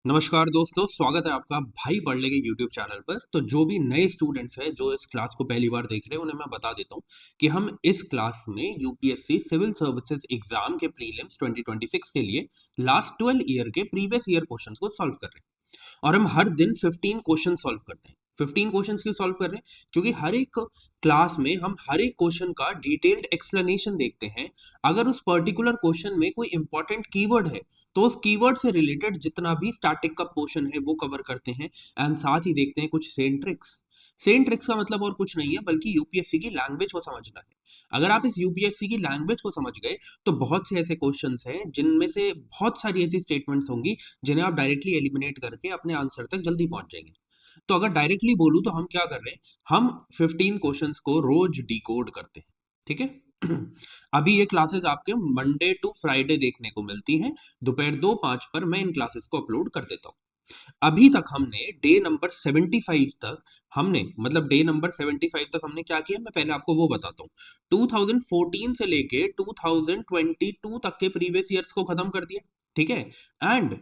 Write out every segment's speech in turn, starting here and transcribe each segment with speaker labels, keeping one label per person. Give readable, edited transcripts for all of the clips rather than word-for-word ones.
Speaker 1: नमस्कार दोस्तों, स्वागत है आपका भाई पढ़ लेंगे यूट्यूब चैनल पर। तो जो भी नए स्टूडेंट्स हैं जो इस क्लास को पहली बार देख रहे हैं उन्हें मैं बता देता हूँ कि हम इस क्लास में यूपीएससी सिविल सर्विसेज एग्जाम के प्रीलिम्स 2026 के लिए लास्ट 12 ईयर के प्रीवियस ईयर क्वेश्चंस को सॉल्व कर रहे हैं। और हम हर दिन 15 क्वेश्चन सॉल्व करते हैं। 15 क्वेश्चंस क्यों सॉल्व कर रहे हैं? क्योंकि हर एक क्लास में हम हर एक क्वेश्चन का डिटेल्ड एक्सप्लेनेशन देखते हैं। अगर उस पर्टिकुलर क्वेश्चन में कोई इंपॉर्टेंट कीवर्ड है तो उस कीवर्ड से रिलेटेड जितना भी स्टैटिक का पोर्शन है वो कवर करते हैं। एंड साथ ही देखते हैं कुछ सेम ट्रिक्स। सेम ट्रिक्स का मतलब और कुछ नहीं है बल्कि यूपीएससी की लैंग्वेज को समझना है। अगर आप इस यूपीएससी की लैंग्वेज को समझ गए तो बहुत से ऐसे क्वेश्चंस हैं जिनमें से बहुत सारी ऐसी स्टेटमेंट्स होंगी जिन्हें आप डायरेक्टली एलिमिनेट करके अपने आंसर तक जल्दी पहुंच जाएंगे। तो अगर डायरेक्टली बोलूं तो हम क्या कर रहे हैं, हम 15 क्वेश्चंस को रोज डिकोड करते हैं। ठीक है। अभी ये क्लासेस आपके मंडे टू फ्राइडे देखने को मिलती हैं। दोपहर 2:05 पर मैं इन क्लासेस को अपलोड कर देता हूँ। अभी तक हमने डे नंबर 75 तक हमने मतलब डे नंबर 75 तक हमने क्या किया, मैं पहले आपको वो बताता हूँ। 2014 से लेके 2022 तक के प्रीवियस ईयर्स को खत्म कर दिया। ठीक है। एंड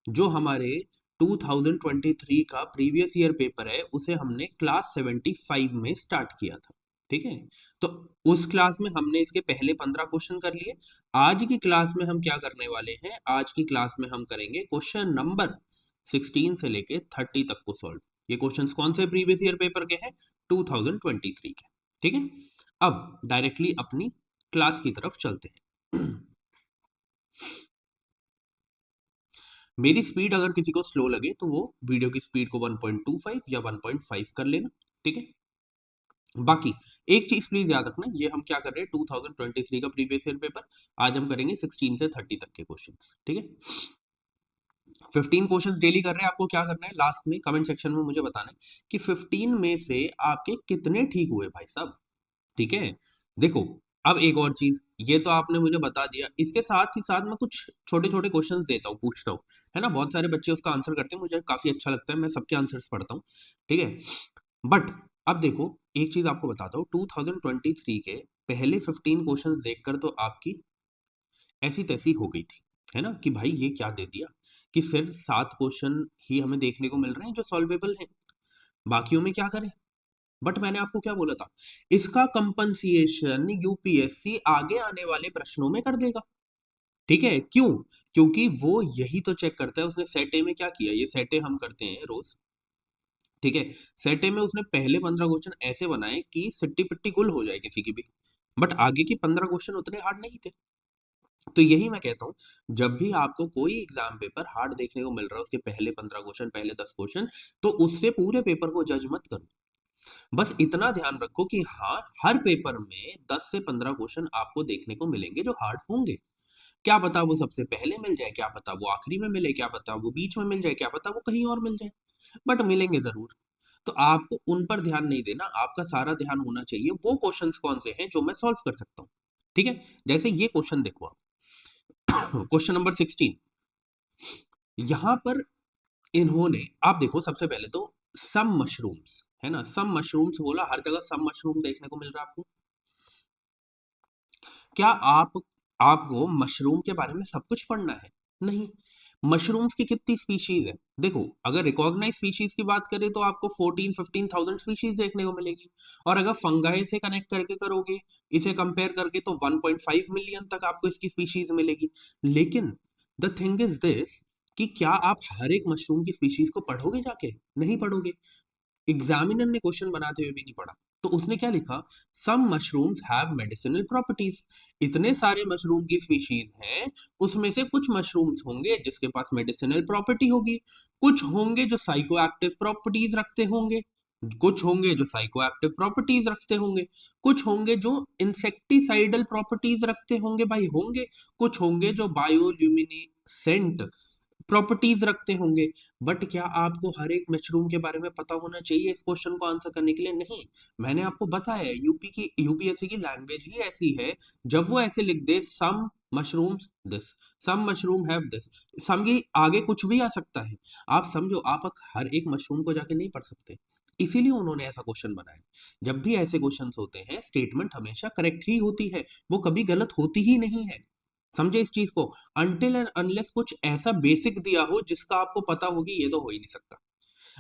Speaker 1: जो हमारे 2023 का प्रीवियस ईयर पेपर है उसे हमने क्लास 75 में स्टार्ट किया था। ठीक है। तो उस क्लास में हमने इसके पहले 15 क्वेश्चन कर लिए। आज की क्लास में हम क्या करने वाले हैं, आज की क्लास में हम करेंगे क्वेश्चन नंबर 16 से लेके 30 तक को सॉल्व। ये क्वेश्चंस कौन से प्रीवियस ईयर पेपर के हैं? 2023 के। ठीक है। अब डायरेक्टली अपनी क्लास की तरफ चलते हैं। मेरी स्पीड अगर किसी को स्लो लगे तो वो वीडियो की स्पीड को 1.25 या 1.5 कर लेना। ठीक है। बाकी एक चीज प्लीज याद रखना, ये हम क्या कर रहे हैं 2023 का प्रीवियस ईयर पेपर। आज हम करेंगे 16 से 30 तक के क्वेश्चन। ठीक है। 15 क्वेश्चंस डेली कर रहे हैं। आपको क्या करना है, लास्ट में कमेंट सेक्शन में मुझे बताना है कि 15 में से आपके कितने ठीक हुए भाई साहब। ठीक है। देखो, अब एक और चीज, ये तो आपने मुझे बता दिया, इसके साथ ही साथ मैं कुछ छोटे छोटे क्वेश्चंस देता हूँ, पूछता हूँ। है ना, बहुत सारे बच्चे उसका आंसर करते हैं, मुझे काफी अच्छा लगता है, मैं सबके आंसर्स पढ़ता हूँ। ठीक है। बट अब देखो, एक चीज आपको बताता हूँ, 2023 के पहले 15 क्वेश्चंस देखकर तो आपकी ऐसी तैसी हो गई थी। है ना, कि भाई ये क्या दे दिया कि सिर्फ 7 क्वेश्चन ही हमें देखने को मिल रहे हैं जो सॉल्वेबल हैं, बाकियों में क्या करें। बट मैंने आपको क्या बोला था, इसका कंपनसिएशन यूपीएससी आगे आने वाले प्रश्नों में कर देगा। ठीक है, क्यों? क्योंकि वो यही तो चेक करता है। उसने सेटे में क्या किया, ये सेटे हम करते हैं रोज। ठीक है। सेटे में उसने पहले 15 क्वेश्चन ऐसे बनाए कि सिट्टी पिट्टी गुल हो जाए किसी की भी। बट आगे की 15 क्वेश्चन उतने हार्ड नहीं थे। तो यही मैं कहता हूँ, जब भी आपको कोई एग्जाम पेपर हार्ड देखने को मिल रहा है, उसके पहले 15 क्वेश्चन, पहले 10 क्वेश्चन, तो उससे पूरे पेपर को जज मत करो। बस इतना ध्यान रखो कि हाँ, हर पेपर में 10 से 15 क्वेश्चन आपको देखने को मिलेंगे जो हार्ड होंगे। क्या पता वो सबसे पहले मिल जाए, क्या पता वो आखिरी में मिले, क्या पता वो बीच में मिल जाए, क्या पता वो कहीं और मिल जाए, बट मिलेंगे जरूर। तो आपको उन पर ध्यान नहीं देना, आपका सारा ध्यान होना चाहिए वो क्वेश्चंस कौन से हैं जो मैं सॉल्व कर सकता हूँ। ठीक है। जैसे ये क्वेश्चन देखो आप, क्वेश्चन नंबर 16। यहां पर इन्होंने, आप देखो, सबसे पहले तो सम मशरूम्स, है ना, सम मशरूम्स बोला, हर जगह सम मशरूम देखने को मिल रहा है आपको। क्या आपको मशरूम के बारे में सब कुछ पढ़ना है? नहीं। मशरूम्स की कितनी स्पीशीज है? देखो, अगर रिकॉग्नाइज स्पीशीज की बात करें तो आपको 14-15,000 स्पीशीज देखने को मिलेगी। और अगर फंगाई से कनेक्ट करके करोगे, इसे कंपेयर करके, तो 1.5 मिलियन तक आपको इसकी स्पीशीज मिलेगी। लेकिन द थिंग इज दिस, कि क्या आप हर एक मशरूम की स्पीशीज को पढ़ोगे जाके? नहीं पढ़ोगे। एग्जामिनर ने क्वेश्चन बनाते हुए भी नहीं पढ़ा। तो उसने क्या लिखा, सम मशरूम्स हैव मेडिसिनल प्रॉपर्टीज। इतने सारे मशरूम की स्पीशीज हैं, उसमें से कुछ मशरूम्स होंगे जिसके पास मेडिसिनल प्रॉपर्टी होगी, कुछ होंगे जो साइको एक्टिव प्रॉपर्टीज रखते होंगे, कुछ होंगे जो साइको एक्टिव प्रॉपर्टीज रखते होंगे, कुछ होंगे जो इंसेक्टिसाइडल प्रॉपर्टीज रखते होंगे, भाई होंगे, कुछ होंगे जो बायोल्यूमिनेसेंट प्रॉपर्टीज रखते होंगे। बट क्या आपको हर एक मशरूम के बारे में पता होना चाहिए इस क्वेश्चन को आंसर करने के लिए? नहीं। मैंने आपको बताया है, यूपीएससी की लैंग्वेज ही ऐसी है। जब वो ऐसे लिख दे, some mushrooms this, some mushroom have this, some के आगे कुछ भी आ सकता है। आप समझो, आप हर एक मशरूम को जाके नहीं पढ़ सकते। इसीलिए उन्होंने ऐसा क्वेश्चन बनाया। जब भी ऐसे क्वेश्चंस होते हैं, स्टेटमेंट हमेशा करेक्ट ही होती है, वो कभी गलत होती ही नहीं है। समझे इस चीज को? अनटिल एंड अनलेस कुछ ऐसा बेसिक दिया हो जिसका आपको पता होगी ये तो हो ही नहीं सकता।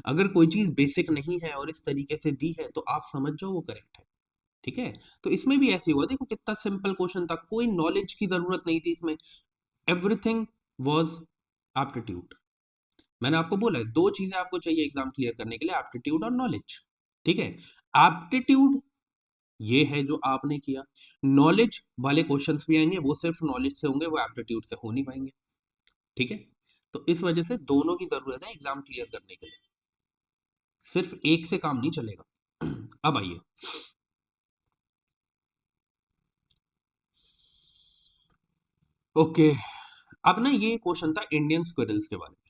Speaker 1: अगर कोई चीज बेसिक नहीं है और इस तरीके से दी है तो आप समझ जाओ वो करेक्ट है। ठीक है, तो इसमें भी ऐसे हुआ, देखो कितना सिंपल क्वेश्चन था, कोई नॉलेज की जरूरत नहीं थी इसमें, एवरीथिंग वॉज एप्टीट्यूड। मैंने आपको बोला है दो चीजें आपको चाहिए एग्जाम क्लियर करने के लिए, एप्टीट्यूड और नॉलेज। ठीक है, एप्टीट्यूड ये है जो आपने किया, नॉलेज वाले क्वेश्चंस भी आएंगे, वो सिर्फ नॉलेज से होंगे, वो एप्टीट्यूड से हो नहीं पाएंगे। ठीक है, तो इस वजह से दोनों की जरूरत है एग्जाम क्लियर करने के लिए, सिर्फ एक से काम नहीं चलेगा। अब आइए, ओके, अब ना ये क्वेश्चन था इंडियन स्क्विरल्स के बारे में।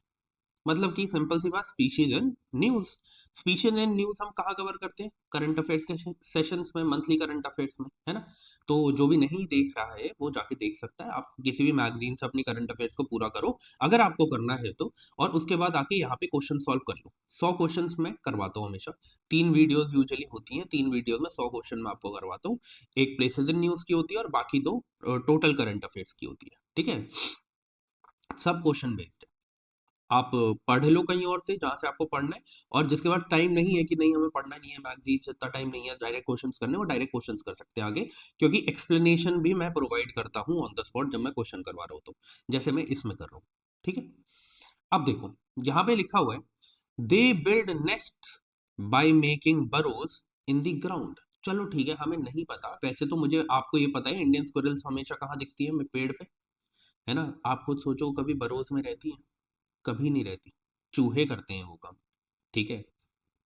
Speaker 1: मतलब कि सिंपल सी बात, species and news. Species and news हम कहाँ कवर करते हैं? करंट अफेयर्स के सेशंस में, मंथली करंट अफेयर्स में, है ना? तो जो भी नहीं देख रहा है वो जाके देख सकता है, आप किसी भी मैगजीन से अपनी करंट अफेयर्स को पूरा करो अगर आपको करना है तो, और उसके बाद आके यहाँ पे क्वेश्चन सॉल्व कर लो। 100 क्वेश्चन मैं करवाता हूँ हमेशा, 3 वीडियोज यूजुअली होती हैं, 3 वीडियोज में 100 क्वेश्चन मैं आपको करवाता हूँ। एक प्लेसेज इन न्यूज की होती है और बाकी दो टोटल करंट अफेयर्स की होती है। ठीक है, सब क्वेश्चन बेस्ड है, आप पढ़ लो कहीं और से जहां से आपको पढ़ना है, और जिसके बाद टाइम नहीं है कि नहीं हमें पढ़ना नहीं है, मैगजीन से इतना टाइम नहीं है डायरेक्ट क्वेश्चंस करने, वो डायरेक्ट क्वेश्चंस कर सकते हैं आगे, क्योंकि एक्सप्लेनेशन भी मैं प्रोवाइड करता हूँ ऑन द स्पॉट जब मैं क्वेश्चन करवा रहा हूँ तो, जैसे मैं इसमें कर रहा हूँ। ठीक है, अब देखो यहाँ पे लिखा हुआ है, they build nest by making burrows in the ground. चलो ठीक है, हमें नहीं पता, वैसे तो मुझे आपको ये पता है इंडियन स्क्विरल्स हमेशा कहाँ दिखती है? पेड़ पे, है ना? आप खुद सोचो, कभी बरोज में रहती है? कभी नहीं रहती, चूहे करते हैं वो काम। ठीक है,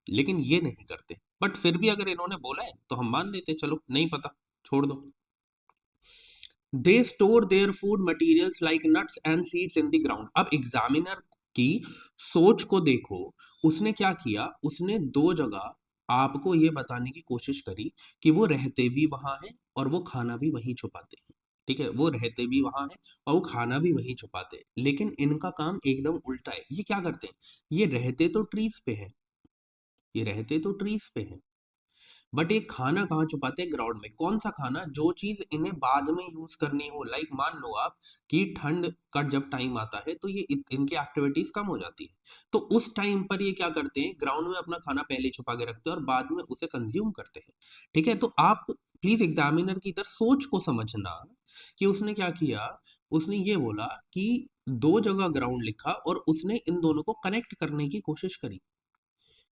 Speaker 1: लेकिन ये नहीं करते, बट फिर भी अगर इन्होंने बोला है तो हम मान देते, चलो नहीं पता, छोड़ दो। They store their food materials like nuts and seeds in the ground. अब एग्जामिनर की सोच को देखो, उसने क्या किया, उसने दो जगह आपको ये बताने की कोशिश करी कि वो रहते भी वहां है और वो खाना भी वहीं छुपाते हैं। ठीक है, वो रहते भी वहां है और वो खाना भी वहीं छुपाते हैं, लेकिन इनका काम एकदम उल्टा है। ये क्या करते हैं, ये रहते तो ट्रीज पे है, ये रहते तो ट्रीज पे है, बट ये खाना कहाँ छुपाते हैं? ग्राउंड में। कौन सा खाना? जो चीज इन्हें बाद में यूज करनी हो, लाइक मान लो आप कि ठंड का जब टाइम आता है तो ये इनकी एक्टिविटीज कम हो जाती है, तो उस टाइम पर ये क्या करते हैं, ग्राउंड में अपना खाना पहले छुपा के रखते हैं और बाद में उसे कंज्यूम करते हैं। ठीक है, तो आप प्लीज एग्जामिनर की इधर सोच को समझना कि उसने क्या किया, उसने ये बोला कि दो जगह ग्राउंड लिखा और उसने इन दोनों को कनेक्ट करने की कोशिश करी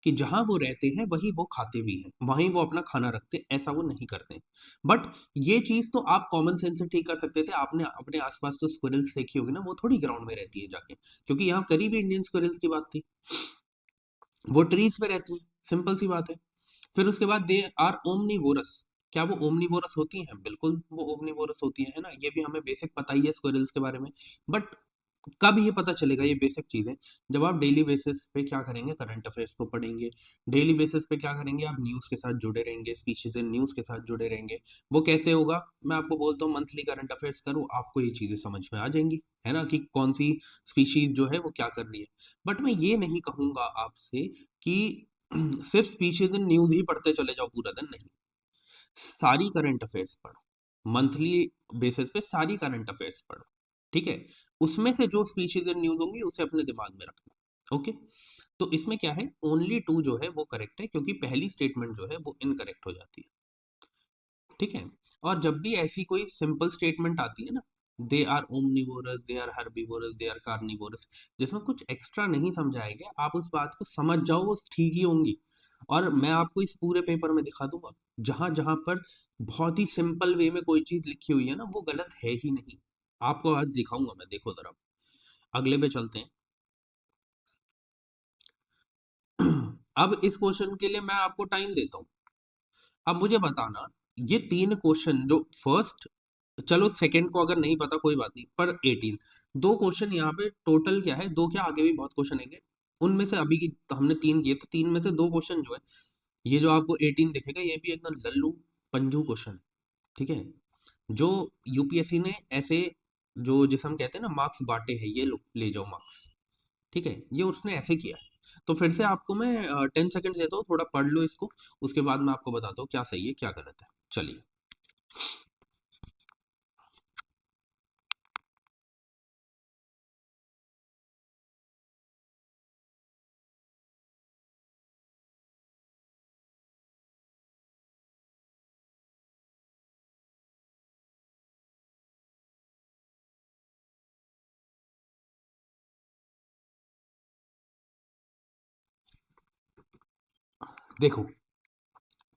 Speaker 1: कि जहां वो रहते हैं वहीं वो खाते भी हैं, वहीं वो अपना खाना रखते हैं, ऐसा वो नहीं करते। बट ये चीज तो आप कॉमन सेंस से ठीक कर सकते थे, आपने अपने आसपास तो स्क्विरल्स देखी होगी ना, वो थोड़ी ग्राउंड में रहती है जाके, क्योंकि यहाँ करीब इंडियन स्क्विरल्स की बात थी, वो ट्रीज पे रहती है, सिंपल सी बात है। फिर उसके बाद दे आर ओमनीवोरस। क्या वो ओमनीवोरस होती हैं? बिल्कुल वो ओमनीवोरस होती है ना, ये भी हमें बेसिक पता ही है स्क्विरल्स के बारे में। बट कब ये पता चलेगा, ये बेसिक चीज है, जब आप डेली बेसिस पे क्या करेंगे, करंट अफेयर्स को पढ़ेंगे, डेली बेसिस पे क्या करेंगे, आप न्यूज के साथ जुड़े रहेंगे, स्पीशीज एंड न्यूज के साथ जुड़े रहेंगे। वो कैसे होगा? मैं आपको बोलता हूँ मंथली करंट अफेयर्स करो, आपको ये चीजें समझ में आ जाएंगी, है ना, कि कौन सी स्पीशीज जो है वो क्या कर रही है। बट मैं ये नहीं कहूंगा आपसे कि सिर्फ स्पीशीज एंड न्यूज ही पढ़ते चले जाओ पूरा दिन, नहीं, सारी करंट अफेयर्स पढ़ो, मंथली बेसिस पे सारी करंट अफेयर्स पढ़ो। ठीक है, उसमें से जो स्पीशीज एंड न्यूज होंगी उसे अपने दिमाग में रखना। ओके, तो इसमें क्या है, ओनली टू जो है वो करेक्ट है, क्योंकि पहली स्टेटमेंट जो है वो इनकरेक्ट हो जाती है। ठीक है, और जब भी ऐसी कोई सिंपल स्टेटमेंट आती है ना, they are omnivorous, they are herbivorous, they are carnivorous, जिसमें कुछ एक्स्ट्रा नहीं समझाया गया, आप उस बात को समझ जाओ वो ठीक ही होंगी। और मैं आपको इस पूरे पेपर में दिखा दूंगा, जहां जहां पर बहुत ही सिंपल वे में कोई चीज लिखी हुई है ना, वो गलत है ही नहीं, आपको आज दिखाऊंगा मैं, देखो जरा, अगले पे चलते हैं। अब इस क्वेश्चन के लिए मैं आपको टाइम देता हूँ, अब मुझे बताना, ये 3 क्वेश्चन जो फर्स्ट, चलो सेकंड को अगर नहीं पता कोई बात नहीं, पर 18, 2 क्वेश्चन यहाँ पे टोटल क्या है, दो क्या, आगे भी बहुत क्वेश्चन आएंगे, उनमें से अभी की तो हमने 3 किए, तो 3 में से 2 क्वेश्चन जो है, ये जो आपको 18 दिखेगा, ये भी एकदम लल्लू पंजू क्वेश्चन है। ठीक है, जो यूपीएससी ने ऐसे, जो जिसे हम कहते हैं ना मार्क्स बांटे हैं, ये लो ले जाओ मार्क्स। ठीक है, ये उसने ऐसे किया है। तो फिर से आपको मैं 10 सेकंड देता हूँ, थोड़ा पढ़ लो इसको, उसके बाद मैं आपको बताता हूँ क्या सही है क्या गलत है। चलिए, देखो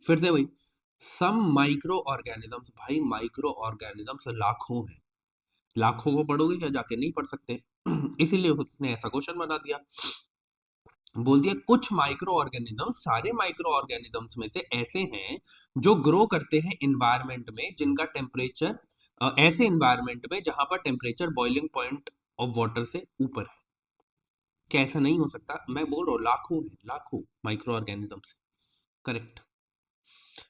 Speaker 1: फिर से वही, सम माइक्रो ऑर्गेनिजम्स, भाई माइक्रो ऑर्गेनिजम्स लाखों हैं, लाखों को पढ़ोगे क्या जाके, नहीं पढ़ सकते। इसीलिए उसने ऐसा क्वेश्चन बना दिया, बोल दिया कुछ माइक्रो ऑर्गेनिज्म, सारे माइक्रो ऑर्गेनिजम्स में से ऐसे हैं जो ग्रो करते हैं इन्वायरमेंट में जिनका टेम्परेचर, ऐसे इन्वायरमेंट में जहां पर temperature boiling point of water से ऊपर है। क्या ऐसा नहीं हो सकता? मैं बोल रहा हूँ लाखों है, लाखों माइक्रो ऑर्गेनिजम्स। करेक्ट।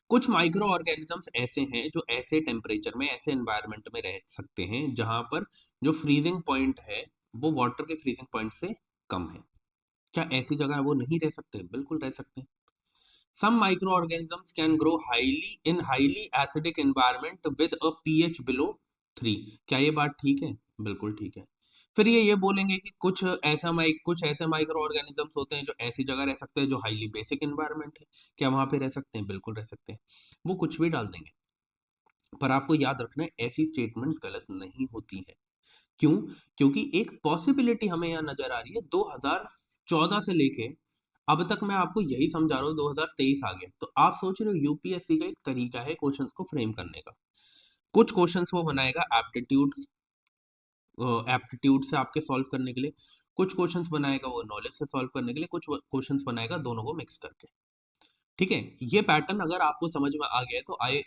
Speaker 1: कुछ माइक्रो ऑर्गेनिजम्स ऐसे हैं जो ऐसे टेम्परेचर में, ऐसे एनवायरनमेंट में रह सकते हैं जहां पर जो फ्रीजिंग पॉइंट है वो वाटर के फ्रीजिंग पॉइंट से कम है। क्या ऐसी जगह वो नहीं रह सकते? बिल्कुल रह सकते हैं। Some micro organisms can grow highly in highly acidic environment with a pH below 3। क्या ये बात ठीक है? बिल्कुल ठीक है। फिर ये बोलेंगे कि कुछ ऐसे माइक्रो ऑर्गेनिजम्स होते हैं जो ऐसी जगह रह सकते हैं जो हाईली बेसिक एनवायरनमेंट है। क्या वहां पे रह सकते हैं? बिल्कुल रह सकते हैं। वो कुछ भी डाल देंगे। पर आपको याद रखना है ऐसी स्टेटमेंट्स गलत नहीं होती है। क्यों? क्योंकि एक पॉसिबिलिटी हमें यहाँ नजर आ रही है। 2014 से लेके अब तक मैं आपको यही समझा रहा हूँ, 2023 आ गया तो आप सोच रहे हो यूपीएससी का एक तरीका है क्वेश्चंस को फ्रेम करने का। कुछ क्वेश्चंस वो बनाएगा एप्टीट्यूड से आपके सॉल्व करने के लिए, कुछ क्वेश्चंस बनाएगा वो नॉलेज से सॉल्व करने के लिए, कुछ क्वेश्चंस बनाएगा दोनों को मिक्स करके। ठीक है, ये पैटर्न अगर आपको समझ में आ गया है तो आई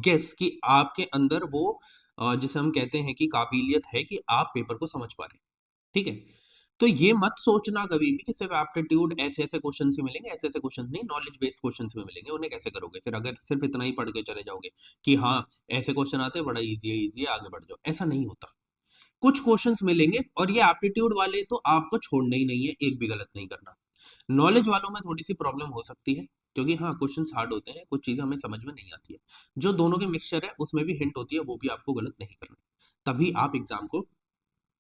Speaker 1: गेस कि आपके अंदर वो जिसे हम कहते हैं कि काबिलियत है कि आप पेपर को समझ पा रहे हैं। ठीक है, तो ये मत सोचना कभी भी कि सिर्फ एप्टीट्यूड ऐसे ऐसे क्वेश्चन ही मिलेंगे, ऐसे ऐसे क्वेश्चन नहीं, नॉलेज बेस्ड क्वेश्चन भी मिलेंगे। उन्हें कैसे करोगे फिर अगर सिर्फ इतना ही पढ़ के चले जाओगे कि हाँ ऐसे क्वेश्चन आते हैं, बड़ा इजी है आगे बढ़ जाओ, ऐसा नहीं होता। कुछ क्वेश्चंस मिलेंगे और ये एप्टीट्यूड वाले तो आपको छोड़ना ही नहीं है, एक भी गलत नहीं करना। नॉलेज वालों में थोड़ी सी प्रॉब्लम हो सकती है क्योंकि हाँ क्वेश्चंस हार्ड होते हैं, कुछ चीजें हमें समझ में नहीं आती है। जो दोनों के मिक्सचर है उसमें भी हिंट होती है, वो भी आपको गलत नहीं करना, तभी आप एग्जाम को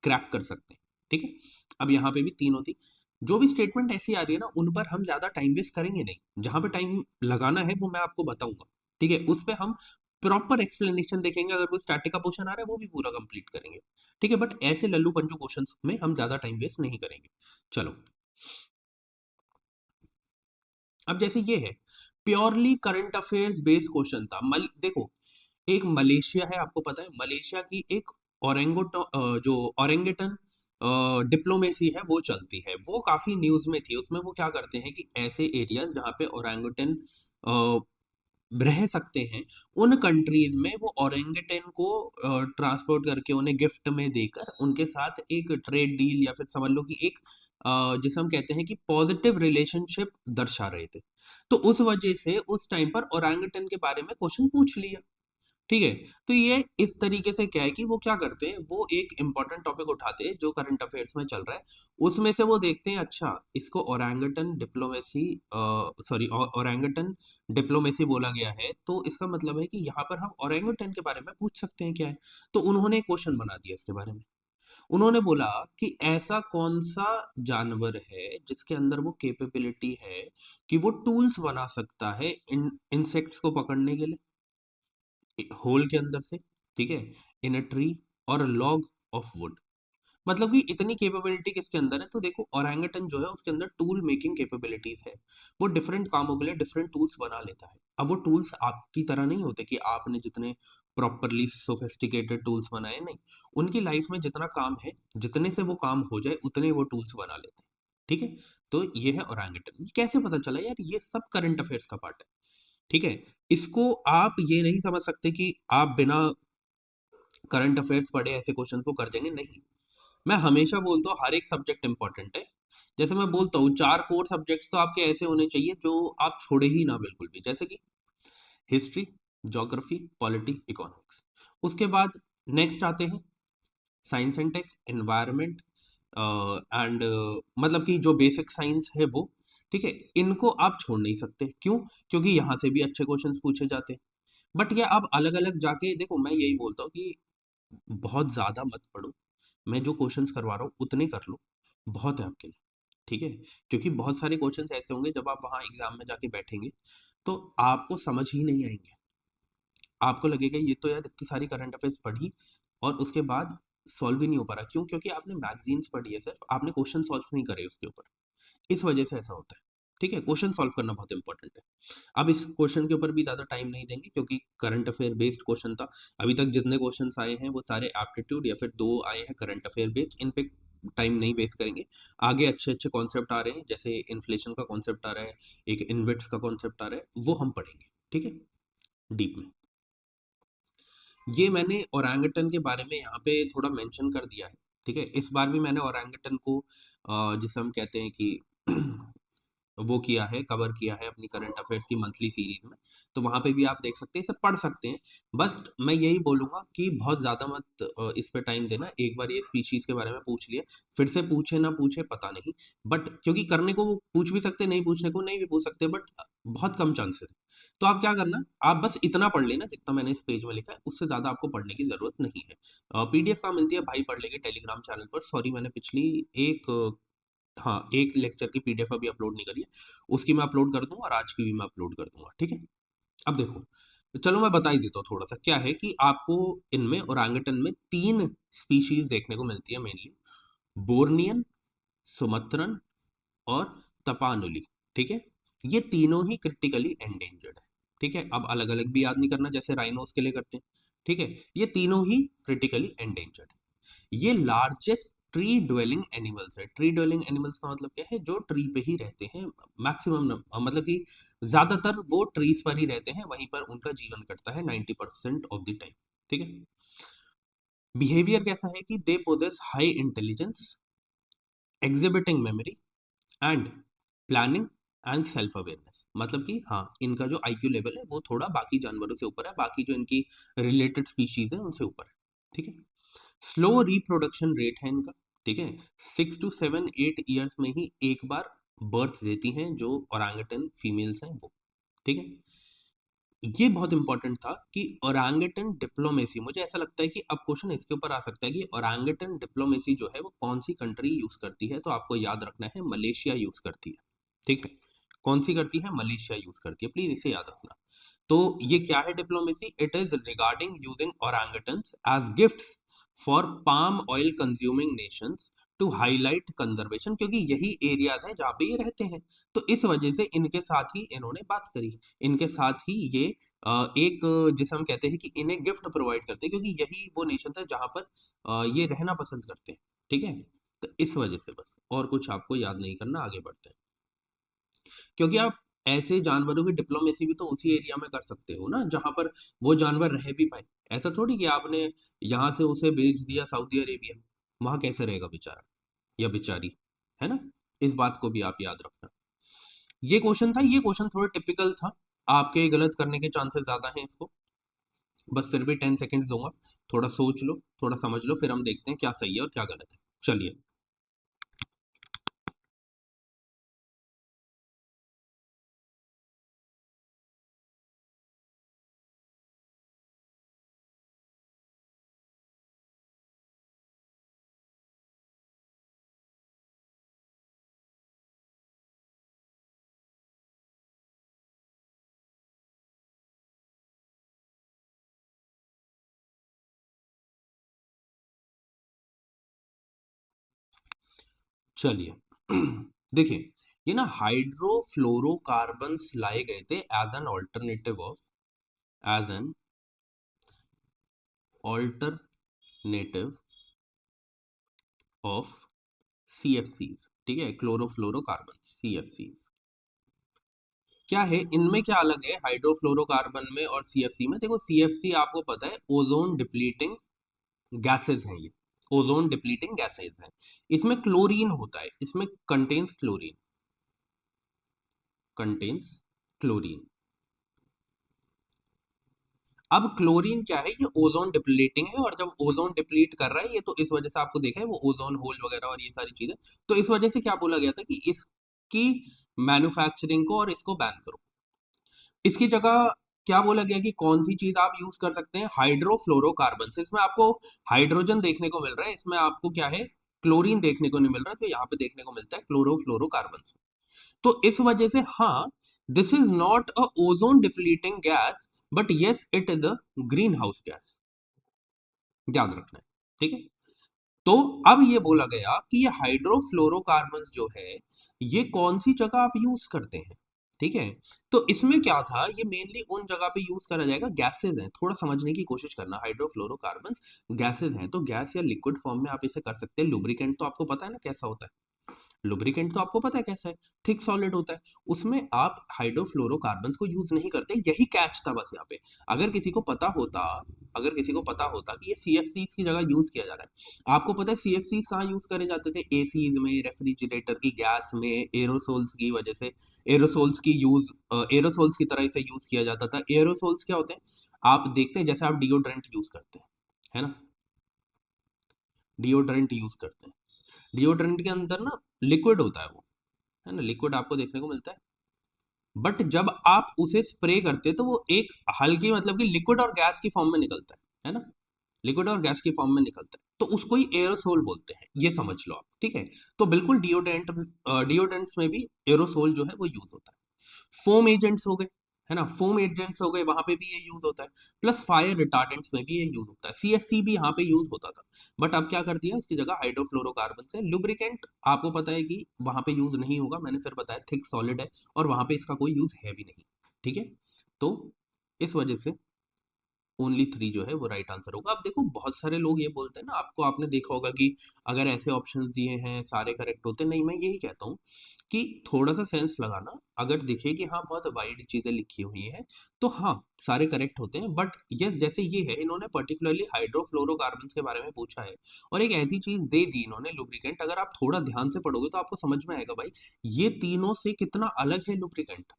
Speaker 1: क्रैक कर सकते हैं। ठीक है, अब यहाँ पे भी तीन होती, जो भी स्टेटमेंट ऐसी आ रही है ना उन पर हम ज्यादा टाइम वेस्ट करेंगे नहीं, जहां पे टाइम लगाना है वो मैं आपको बताऊंगा। ठीक है, उस पे हम प्रॉपर एक्सप्लेनेशन देखेंगे, अगर कोई स्टैटिक का क्वेश्चन आ रहा है वो भी पूरा कंप्लीट करेंगे। ठीक है, बट ऐसे लल्लू पंजू क्वेश्चंस में हम ज्यादा टाइम वेस्ट नहीं करेंगे। चलो, अब जैसे ये है purely current affairs based question था। देखो, एक मलेशिया है, आपको पता है मलेशिया की एक जो ओरेंगेटन डिप्लोमेसी है वो चलती है, वो काफी न्यूज में थी। उसमें वो क्या करते हैं कि ऐसे एरियाज जहाँ पे ओरेंगेटन रह सकते हैं, उन कंट्रीज में वो ओरेंगेटन को ट्रांसपोर्ट करके उन्हें गिफ्ट में देकर उनके साथ एक ट्रेड डील या फिर समझ लो कि एक जिसे हम कहते हैं कि पॉजिटिव रिलेशनशिप दर्शा रहे थे। तो उस वजह से उस टाइम पर ओरेंगेटन के बारे में क्वेश्चन पूछ लिया। ठीक है, तो ये इस तरीके से क्या है कि वो क्या करते हैं, वो एक इंपॉर्टेंट टॉपिक उठाते हैं जो करंट अफेयर्स में चल रहा है, उसमें से वो देखते हैं अच्छा इसको ओरेंगेटन डिप्लोमेसी सॉरी ओरेंगेटन डिप्लोमेसी बोला गया है, तो इसका मतलब है कि यहाँ पर हम ओरेंगेटन के बारे में पूछ सकते हैं क्या है। तो उन्होंने एक क्वेश्चन बना दिया इसके बारे में। उन्होंने बोला कि ऐसा कौन सा जानवर है जिसके अंदर वो कैपेबिलिटी है कि वो टूल्स बना सकता है इंसेक्ट्स को पकड़ने के लिए होल के अंदर से। ठीक है, इन अ ट्री और लॉग ऑफ वुड, मतलब कि इतनी कैपेबिलिटी किसके अंदर है? तो देखो ओरेंगेटन जो है उसके अंदर टूल मेकिंग कैपेबिलिटीज है, वो डिफरेंट कामों के लिए डिफरेंट टूल्स बना लेता है। अब वो टूल्स आपकी तरह नहीं होते कि आपने जितने प्रॉपरली सोफिस्टिकेटेड टूल्स बनाए, नहीं, उनकी लाइफ में जितना काम है, जितने से वो काम हो जाए उतने वो टूल्स बना लेते हैं। ठीक है, तो ये है ओरेंगेटन। ये कैसे पता चला यार? ये सब करंट अफेयर्स का पार्ट है। ठीक है, इसको आप ये नहीं समझ सकते कि आप बिना करंट अफेयर्स पढ़े ऐसे क्वेश्चंस को कर देंगे, नहीं। मैं हमेशा बोलता हूँ हर एक सब्जेक्ट इंपॉर्टेंट है। जैसे मैं बोलता हूँ चार कोर सब्जेक्ट्स तो आपके ऐसे होने चाहिए जो आप छोड़े ही ना बिल्कुल भी, जैसे कि हिस्ट्री, ज्योग्राफी, पॉलिटी, इकोनॉमिक्स। उसके बाद नेक्स्ट आते हैं science and tech, environment and मतलब कि जो बेसिक साइंस है वो। ठीक है, इनको आप छोड़ नहीं सकते, क्यों? क्योंकि यहाँ से भी अच्छे क्वेश्चंस पूछे जाते हैं। बट ये आप अलग अलग जाके देखो, मैं यही बोलता हूँ कि बहुत ज्यादा मत पढ़ो, मैं जो क्वेश्चंस करवा रहा हूँ उतने कर लो, बहुत है आपके लिए। ठीक है, क्योंकि बहुत सारे क्वेश्चंस ऐसे होंगे जब आप वहाँ एग्जाम में जाके बैठेंगे तो आपको समझ ही नहीं आएंगे। आपको लगेगा ये तो यार इतनी सारी करंट अफेयर्स पढ़ी और उसके बाद सॉल्व ही नहीं हो पा रहा। क्यों? क्योंकि आपने मैगजीन्स पढ़ी है, सिर्फ आपने क्वेश्चन सॉल्व नहीं करे उसके ऊपर, इस वजह से ऐसा होता है। ठीक है, क्वेश्चन सॉल्व करना बहुत इंपॉर्टेंट है। अब इस क्वेश्चन के ऊपर भी ज़्यादा टाइम नहीं देंगे क्योंकि करंट अफेयर बेस्ड क्वेश्चन था। अभी तक जितने क्वेश्चंस आए हैं वो सारे एप्टीट्यूड या फिर 2 आए हैं करंट अफेयर बेस्ड, इन पे टाइम नहीं वेस्ट करेंगे। आगे अच्छे-अच्छे कॉन्सेप्ट आ रहे हैं, जैसे इन्फ्लेशन का कॉन्सेप्ट आ रहा है, एक इन्वेट्स का कॉन्सेप्ट आ रहा है, वो हम पढ़ेंगे, ठीक है? डीप में। ये मैंने ओरंगुटन के बारे में यहाँ पे थोड़ा मेंशन कर दिया है, ठीक है? इस बार भी मैंने ओरंगुटन को जिसे हम कहते हैं कि वो किया है, कवर किया है अपनी करंट अफेयर्स की मंथली सीरीज में, तो वहाँ पे भी आप देख सकते हैं, इसे पढ़ सकते हैं। बस मैं यही बोलूँगा कि बहुत ज़्यादा मत इस पे टाइम देना। एक बार ये स्पीशीज़ के बारे में पूछ लिया, फिर से पूछे ना पूछे पता नहीं, बट क्योंकि करने को वो पूछ भी सकते हैं, नहीं पूछने को नहीं भी पूछ सकते, बट बहुत कम चांसेस है। तो आप क्या करना, आप बस इतना पढ़ लेना जितना मैंने इस पेज में लिखा है, उससे ज़्यादा आपको पढ़ने की ज़रूरत नहीं है। पीडीएफ कहाँ मिलती है? भाई पढ़ लेंगे टेलीग्राम चैनल पर। सॉरी, मैंने पिछली एक हाँ, एक लेक्चर की पीडीएफ अभी अपलोड नहीं करी है, उसकी मैं अपलोड कर दूँगा और आज की भी मैं अपलोड कर दूँगा, ठीक है? अब देखो, चलो मैं बता ही देता हूँ थोड़ा-सा, क्या है कि आपको इनमें ओरंगुटन में 3 स्पीशीज़ देखने को मिलती है मेनली, बोर्नियन, सुमत्रन और तपानुली, ठीक है? ये तीनों ही क्रिटिकली एंडेंजर्ड है, ठीक है? अब अलग-अलग भी याद नहीं करना जैसे राइनोस के लिए करते हैं, ठीक है? ये तीनों ही क्रिटिकली एंडेंजर्ड है। ये लार्जेस्ट ट्री ड्वेलिंग एनिमल्स है। ट्री ड्वेलिंग एनिमल्स का मतलब क्या है? जो ट्री पे ही रहते हैं, मैक्सिमम मतलब कि ज्यादातर वो ट्रीज पर ही रहते हैं, वहीं पर उनका जीवन कटता है 90% ऑफ द टाइम, ठीक है? बिहेवियर कैसा है कि they possess high intelligence, exhibiting memory and planning and self awareness. मतलब कि हाँ, इनका जो आईक्यू लेवल है वो थोड़ा बाकी जानवरों से ऊपर है, बाकी जो इनकी रिलेटेड स्पीशीज है उनसे ऊपर है, ठीक है? स्लो रिप्रोडक्शन रेट है इनका, ठीक है? 6 to 7 8 ईयर्स में ही एक बार बर्थ देती हैं जो ओरंगुटन फीमेल्स हैं वो, ठीक है? ये बहुत इंपॉर्टेंट था कि ओरंगुटन डिप्लोमेसी, मुझे ऐसा लगता है कि अब क्वेश्चन इसके ऊपर आ सकता है कि ओरंगुटन डिप्लोमेसी जो है वो कौन सी कंट्री यूज करती है, तो आपको याद रखना है मलेशिया यूज करती है, ठीक है? कौन सी करती है? मलेशिया यूज करती है, प्लीज इसे याद रखना। तो ये क्या है diplomacy? It is regarding using orangutans as gifts for palm oil consuming nations to highlight conservation, क्योंकि यही एरियाज है जहाँ पे ये रहते हैं, तो इस वजह से इनके साथ ही इन्होंने बात करी, इनके साथ ही ये एक जिसे हम कहते हैं कि इन्हें गिफ्ट प्रोवाइड करते हैं, क्योंकि यही वो नेशन है जहाँ पर ये रहना पसंद करते हैं, ठीक है? तो इस वजह से बस, और कुछ आपको याद नहीं करना, आगे बढ़ते हैं। क्योंकि आप ऐसे जानवरों की डिप्लोमेसी भी तो उसी एरिया में कर सकते हो ना जहां पर वो जानवर रह भी पाए। ऐसा थोड़ी कि आपने यहाँ से उसे बेच दिया सऊदी अरेबिया, वहां कैसे रहेगा बेचारा या बेचारी, है ना? इस बात को भी आप याद रखना। ये क्वेश्चन था, ये क्वेश्चन थोड़ा टिपिकल था, आपके गलत करने के चांसेस ज्यादा हैं इसको, बस फिर भी 10 सेकेंड्स दूंगा, थोड़ा सोच लो, थोड़ा समझ लो, फिर हम देखते हैं क्या सही है और क्या गलत है। चलिए, चलिए देखिए, ये ना हाइड्रोफ्लोरोकार्बन्स लाए गए थे as an alternative of CFCs, ठीक है? Chlorofluorocarbon, CFCs। क्या है इनमें, क्या अलग है हाइड्रोफ्लोरोकार्बन में और CFC में? देखो, CFC आपको पता है ओजोन डिप्लीटिंग गैसेज हैं ये, ओजोन डिप्लीटिंग गैसेज हैं। इसमें क्लोरीन होता है, इसमें कंटेन्स क्लोरीन। अब क्लोरीन क्या है? ये ओजोन डिप्लीटिंग है, और जब ओजोन डिप्लीट कर रहा है ये, तो इस वजह से आपको देखा है वो ओजोन होल वगैरह और ये सारी चीजें, तो इस वजह से क्या बोला गया था कि इसकी मैन्युफैक्चरिंग को और इसको बैन करो। इसकी जगह क्या बोला गया कि कौन सी चीज आप यूज कर सकते हैं? हाइड्रोफ्लोरोकार्बन। इसमें आपको हाइड्रोजन देखने को मिल रहा है, इसमें आपको क्या है? क्लोरीन देखने को नहीं मिल रहा, तो यहाँ पे देखने को मिलता है क्लोरोफ्लोरोकार्बन। तो इस वजह से हाँ, this is not a ozone depleting gas, but yes it is a green house gas, याद रखना है, ठीक है? तो अब ये बोला गया कि ये हाइड्रोफ्लोरोकार्बन्स जो है ये कौन सी जगह आप यूज करते हैं, ठीक है। तो इसमें क्या था, ये मेनली उन जगह पे यूज करा जाएगा, गैसेज हैं, थोड़ा समझने की कोशिश करना, हाइड्रोफ्लोरोकार्बन्स गैसेज हैं, तो गैस या लिक्विड फॉर्म में आप इसे कर सकते हैं। लुब्रिकेंट तो आपको पता है ना कैसा होता है, लुब्रिकेंट तो आपको पता है कैसा है, थिक सॉलिड होता है, उसमें आप हाइड्रोफ्लोरोकार्बन्स को यूज नहीं करते, यही कैच था बस यहाँ पे। अगर किसी को पता होता, अगर किसी को पता होता कि ये सीएफसीज की जगह यूज किया जा रहा है, आपको पता है सीएफसीज कहाँ यूज करे जाते थे, एसीज में, रेफ्रिजरेटर की गैस में, एरोसोल्स की वजह से, एरोसोल्स की यूज, एरोसोल्स की तरह इसे यूज किया जाता था। एरोसोल्स क्या होते हैं, आप देखते हैं जैसे आप डिओड्रेंट यूज करते हैं, है ना, डिओड्रेंट यूज करते हैं, डिओड्रेंट के अंदर ना लिक्विड होता है वो, है ना, लिक्विड आपको देखने को मिलता है, बट जब आप उसे स्प्रे करते हैं तो वो एक हल्की, मतलब कि लिक्विड और गैस की फॉर्म में निकलता है ना, लिक्विड और गैस की फॉर्म में निकलता है, तो उसको ही एरोसोल बोलते हैं, ये समझ लो आप, ठीक है। तो बिल्कुल डिओड्रेंट, डिओड्रेंट्स में भी एरोसोल जो है वो यूज होता है। फोम एजेंट्स हो गए, है ना, फोम एजेंट्स हो गए, वहां पे भी ये यूज होता है, प्लस फायर रिटार्डेंट्स में भी ये यूज होता है, सीएफसी भी यहाँ पे यूज होता था, बट अब क्या कर दिया, इसकी जगह हाइड्रोफ्लोरोकार्बन से। लुब्रिकेंट आपको पता है कि वहां पे यूज नहीं होगा, मैंने फिर बताया थिक सॉलिड है और वहां पे इसका कोई यूज है भी नहीं, ठीक है। तो इस वजह से ओनली 3 जो है वो राइट आंसर होगा। अब देखो बहुत सारे लोग ये बोलते हैं ना, आपको, आपने देखा होगा कि अगर ऐसे ऑप्शंस दिए हैं सारे करेक्ट होते, नहीं, मैं यही कहता हूँ कि थोड़ा सा सेंस लगाना, अगर दिखे कि हाँ बहुत वाइड चीजें लिखी हुई हैं तो हाँ सारे करेक्ट होते हैं, बट यस जैसे ये है, इन्होंने पर्टिकुलरली हाइड्रोफ्लोरोकार्बन्स के बारे में पूछा है और एक ऐसी चीज दे दी इन्होंने लुब्रिकेंट, अगर आप थोड़ा ध्यान से पढ़ोगे तो आपको समझ में आएगा भाई ये तीनों से कितना अलग है लुब्रिकेंट,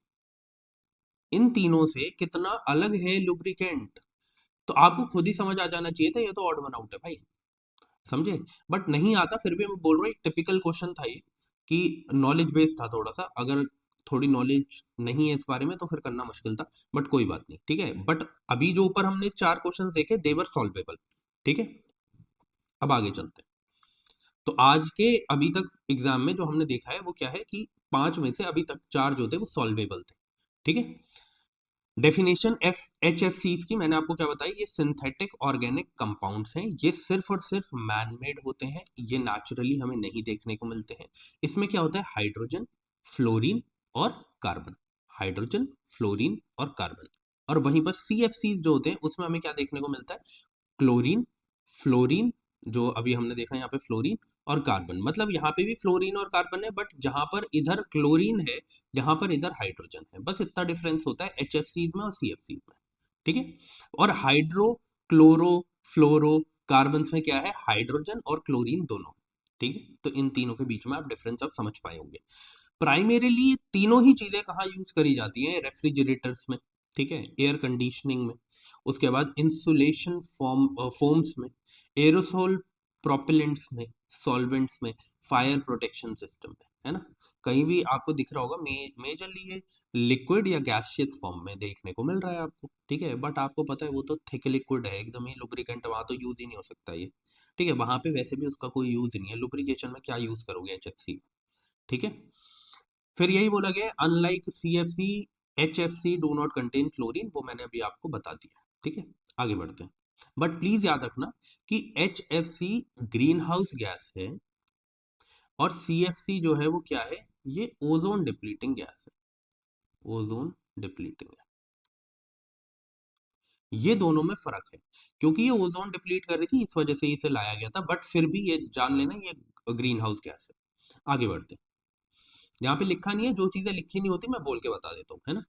Speaker 1: इन तीनों से कितना अलग है लुब्रिकेंट, तो आपको खुद ही समझ आ जाना चाहिए था ये तो ऑड वन आउट है भाई, समझे। बट नहीं आता, फिर भी मैं बोल रहा हूँ एक टिपिकल क्वेश्चन था ये, कि नॉलेज बेस्ड था थोड़ा सा, अगर थोड़ी नॉलेज नहीं है इस बारे में तो फिर करना मुश्किल था, बट कोई बात नहीं, ठीक है। बट अभी जो ऊपर हमने 4 क्वेश्चन देखे देवर सॉल्वेबल, ठीक है। अब आगे चलते हैं। तो आज के अभी तक एग्जाम में जो हमने देखा है वो क्या है कि 5 में से अभी तक 4 जो थे वो सॉल्वेबल थे, ठीक है। Definition F H F C की मैंने आपको क्या बताई, ये सिंथेटिक ऑर्गेनिक कंपाउंड्स हैं, ये सिर्फ और सिर्फ मैन मेड होते हैं, ये नेचुरली हमें नहीं देखने को मिलते हैं। इसमें क्या होता है, हाइड्रोजन, फ्लोरीन और कार्बन, हाइड्रोजन, फ्लोरीन और कार्बन, और वहीं पर सी एफ सी जो होते हैं उसमें हमें क्या देखने को मिलता है, क्लोरीन, फ्लोरीन, जो अभी हमने देखा यहाँ पे फ्लोरीन और कार्बन, मतलब यहाँ पे भी फ्लोरीन और कार्बन है, बट जहां पर इधर क्लोरीन है यहाँ पर इधर हाइड्रोजन है, बस इतना डिफरेंस होता है एच एफ सीज में और सी एफ सीज में, ठीक है। और हाइड्रो, क्लोरो, फ्लोरो कार्बन में क्या है, हाइड्रोजन और क्लोरीन दोनों, ठीक है। तो इन तीनों के बीच में आप डिफरेंस अब समझ पाए होंगे। प्राइमरीली तीनों ही चीजें कहाँ यूज करी जाती हैं, रेफ्रिजरेटर्स में, ठीक है, एयर कंडीशनिंग में, उसके बाद इंसुलेशन फोम्स में, एरोसोल प्रोपेलेंट्स में, सॉल्वेंट्स में, फायर प्रोटेक्शन सिस्टम में, है ना। कहीं भी आपको दिख रहा होगा मेजरली ये लिक्विड या गैसियस फॉर्म में देखने को मिल रहा है आपको, ठीक है। बट आपको पता है वो तो थिक लिक्विड है एकदम ही, लुब्रिकेंट वहां तो यूज ही नहीं हो सकता ये, ठीक है, वहां पे वैसे भी उसका कोई यूज नहीं है, लुब्रिकेशन में क्या यूज करोगे एचएफसी, ठीक है। फिर यही बोला गया unlike C F C H F C do not contain chlorine, वो मैंने अभी आपको बता दिया, ठीक है। आगे बढ़ते हैं, बट प्लीज याद रखना कि H F C greenhouse gas है और सी एफ सी जो है वो क्या है, ये ओजोन डिप्लीटिंग गैस है, ओजोन डिप्लीटिंग है, ये दोनों में फर्क है, क्योंकि ये ओजोन डिप्लीट कर रही थी इस वजह से इसे लाया गया था, बट फिर भी ये जान लेना ये ग्रीन हाउस गैस है। आगे बढ़ते हैं, यहाँ पे लिखा नहीं है, जो चीजें लिखी नहीं होती मैं बोल के बता देता हूँ, है ना,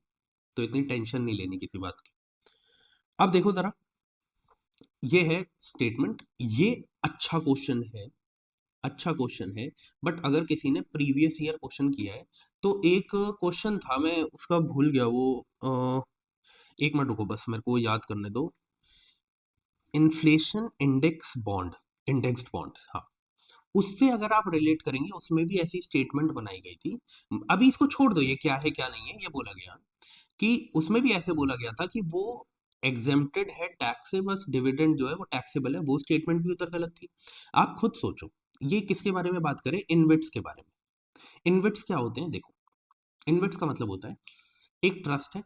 Speaker 1: तो इतनी टेंशन नहीं लेनी किसी बात की। अब देखो जरा, ये है स्टेटमेंट, ये अच्छा क्वेश्चन है, अच्छा क्वेश्चन है, बट अगर किसी ने प्रीवियस ईयर क्वेश्चन किया है तो एक क्वेश्चन था, मैं उसका भूल गया वो, एक मिनट रुको बस मेरे को याद करने दो, inflation index bond, indexed bond, हाँ, उससे अगर आप रिलेट करेंगे उसमें भी ऐसी स्टेटमेंट बनाई गई थी। अभी इसको छोड़ दो ये क्या है क्या नहीं है, ये बोला गया कि उसमें भी ऐसे बोला गया था कि वो एग्जेम्प्टेड है टैक्स से, बस डिविडेंड जो है वो टैक्सेबल है, वो स्टेटमेंट भी उधर गलत थी। आप खुद सोचो, ये किसके बारे में बात करें, इनविट्स के बारे में। इनविट्स क्या होते हैं, देखो, इनविट्स का मतलब होता है एक ट्रस्ट है,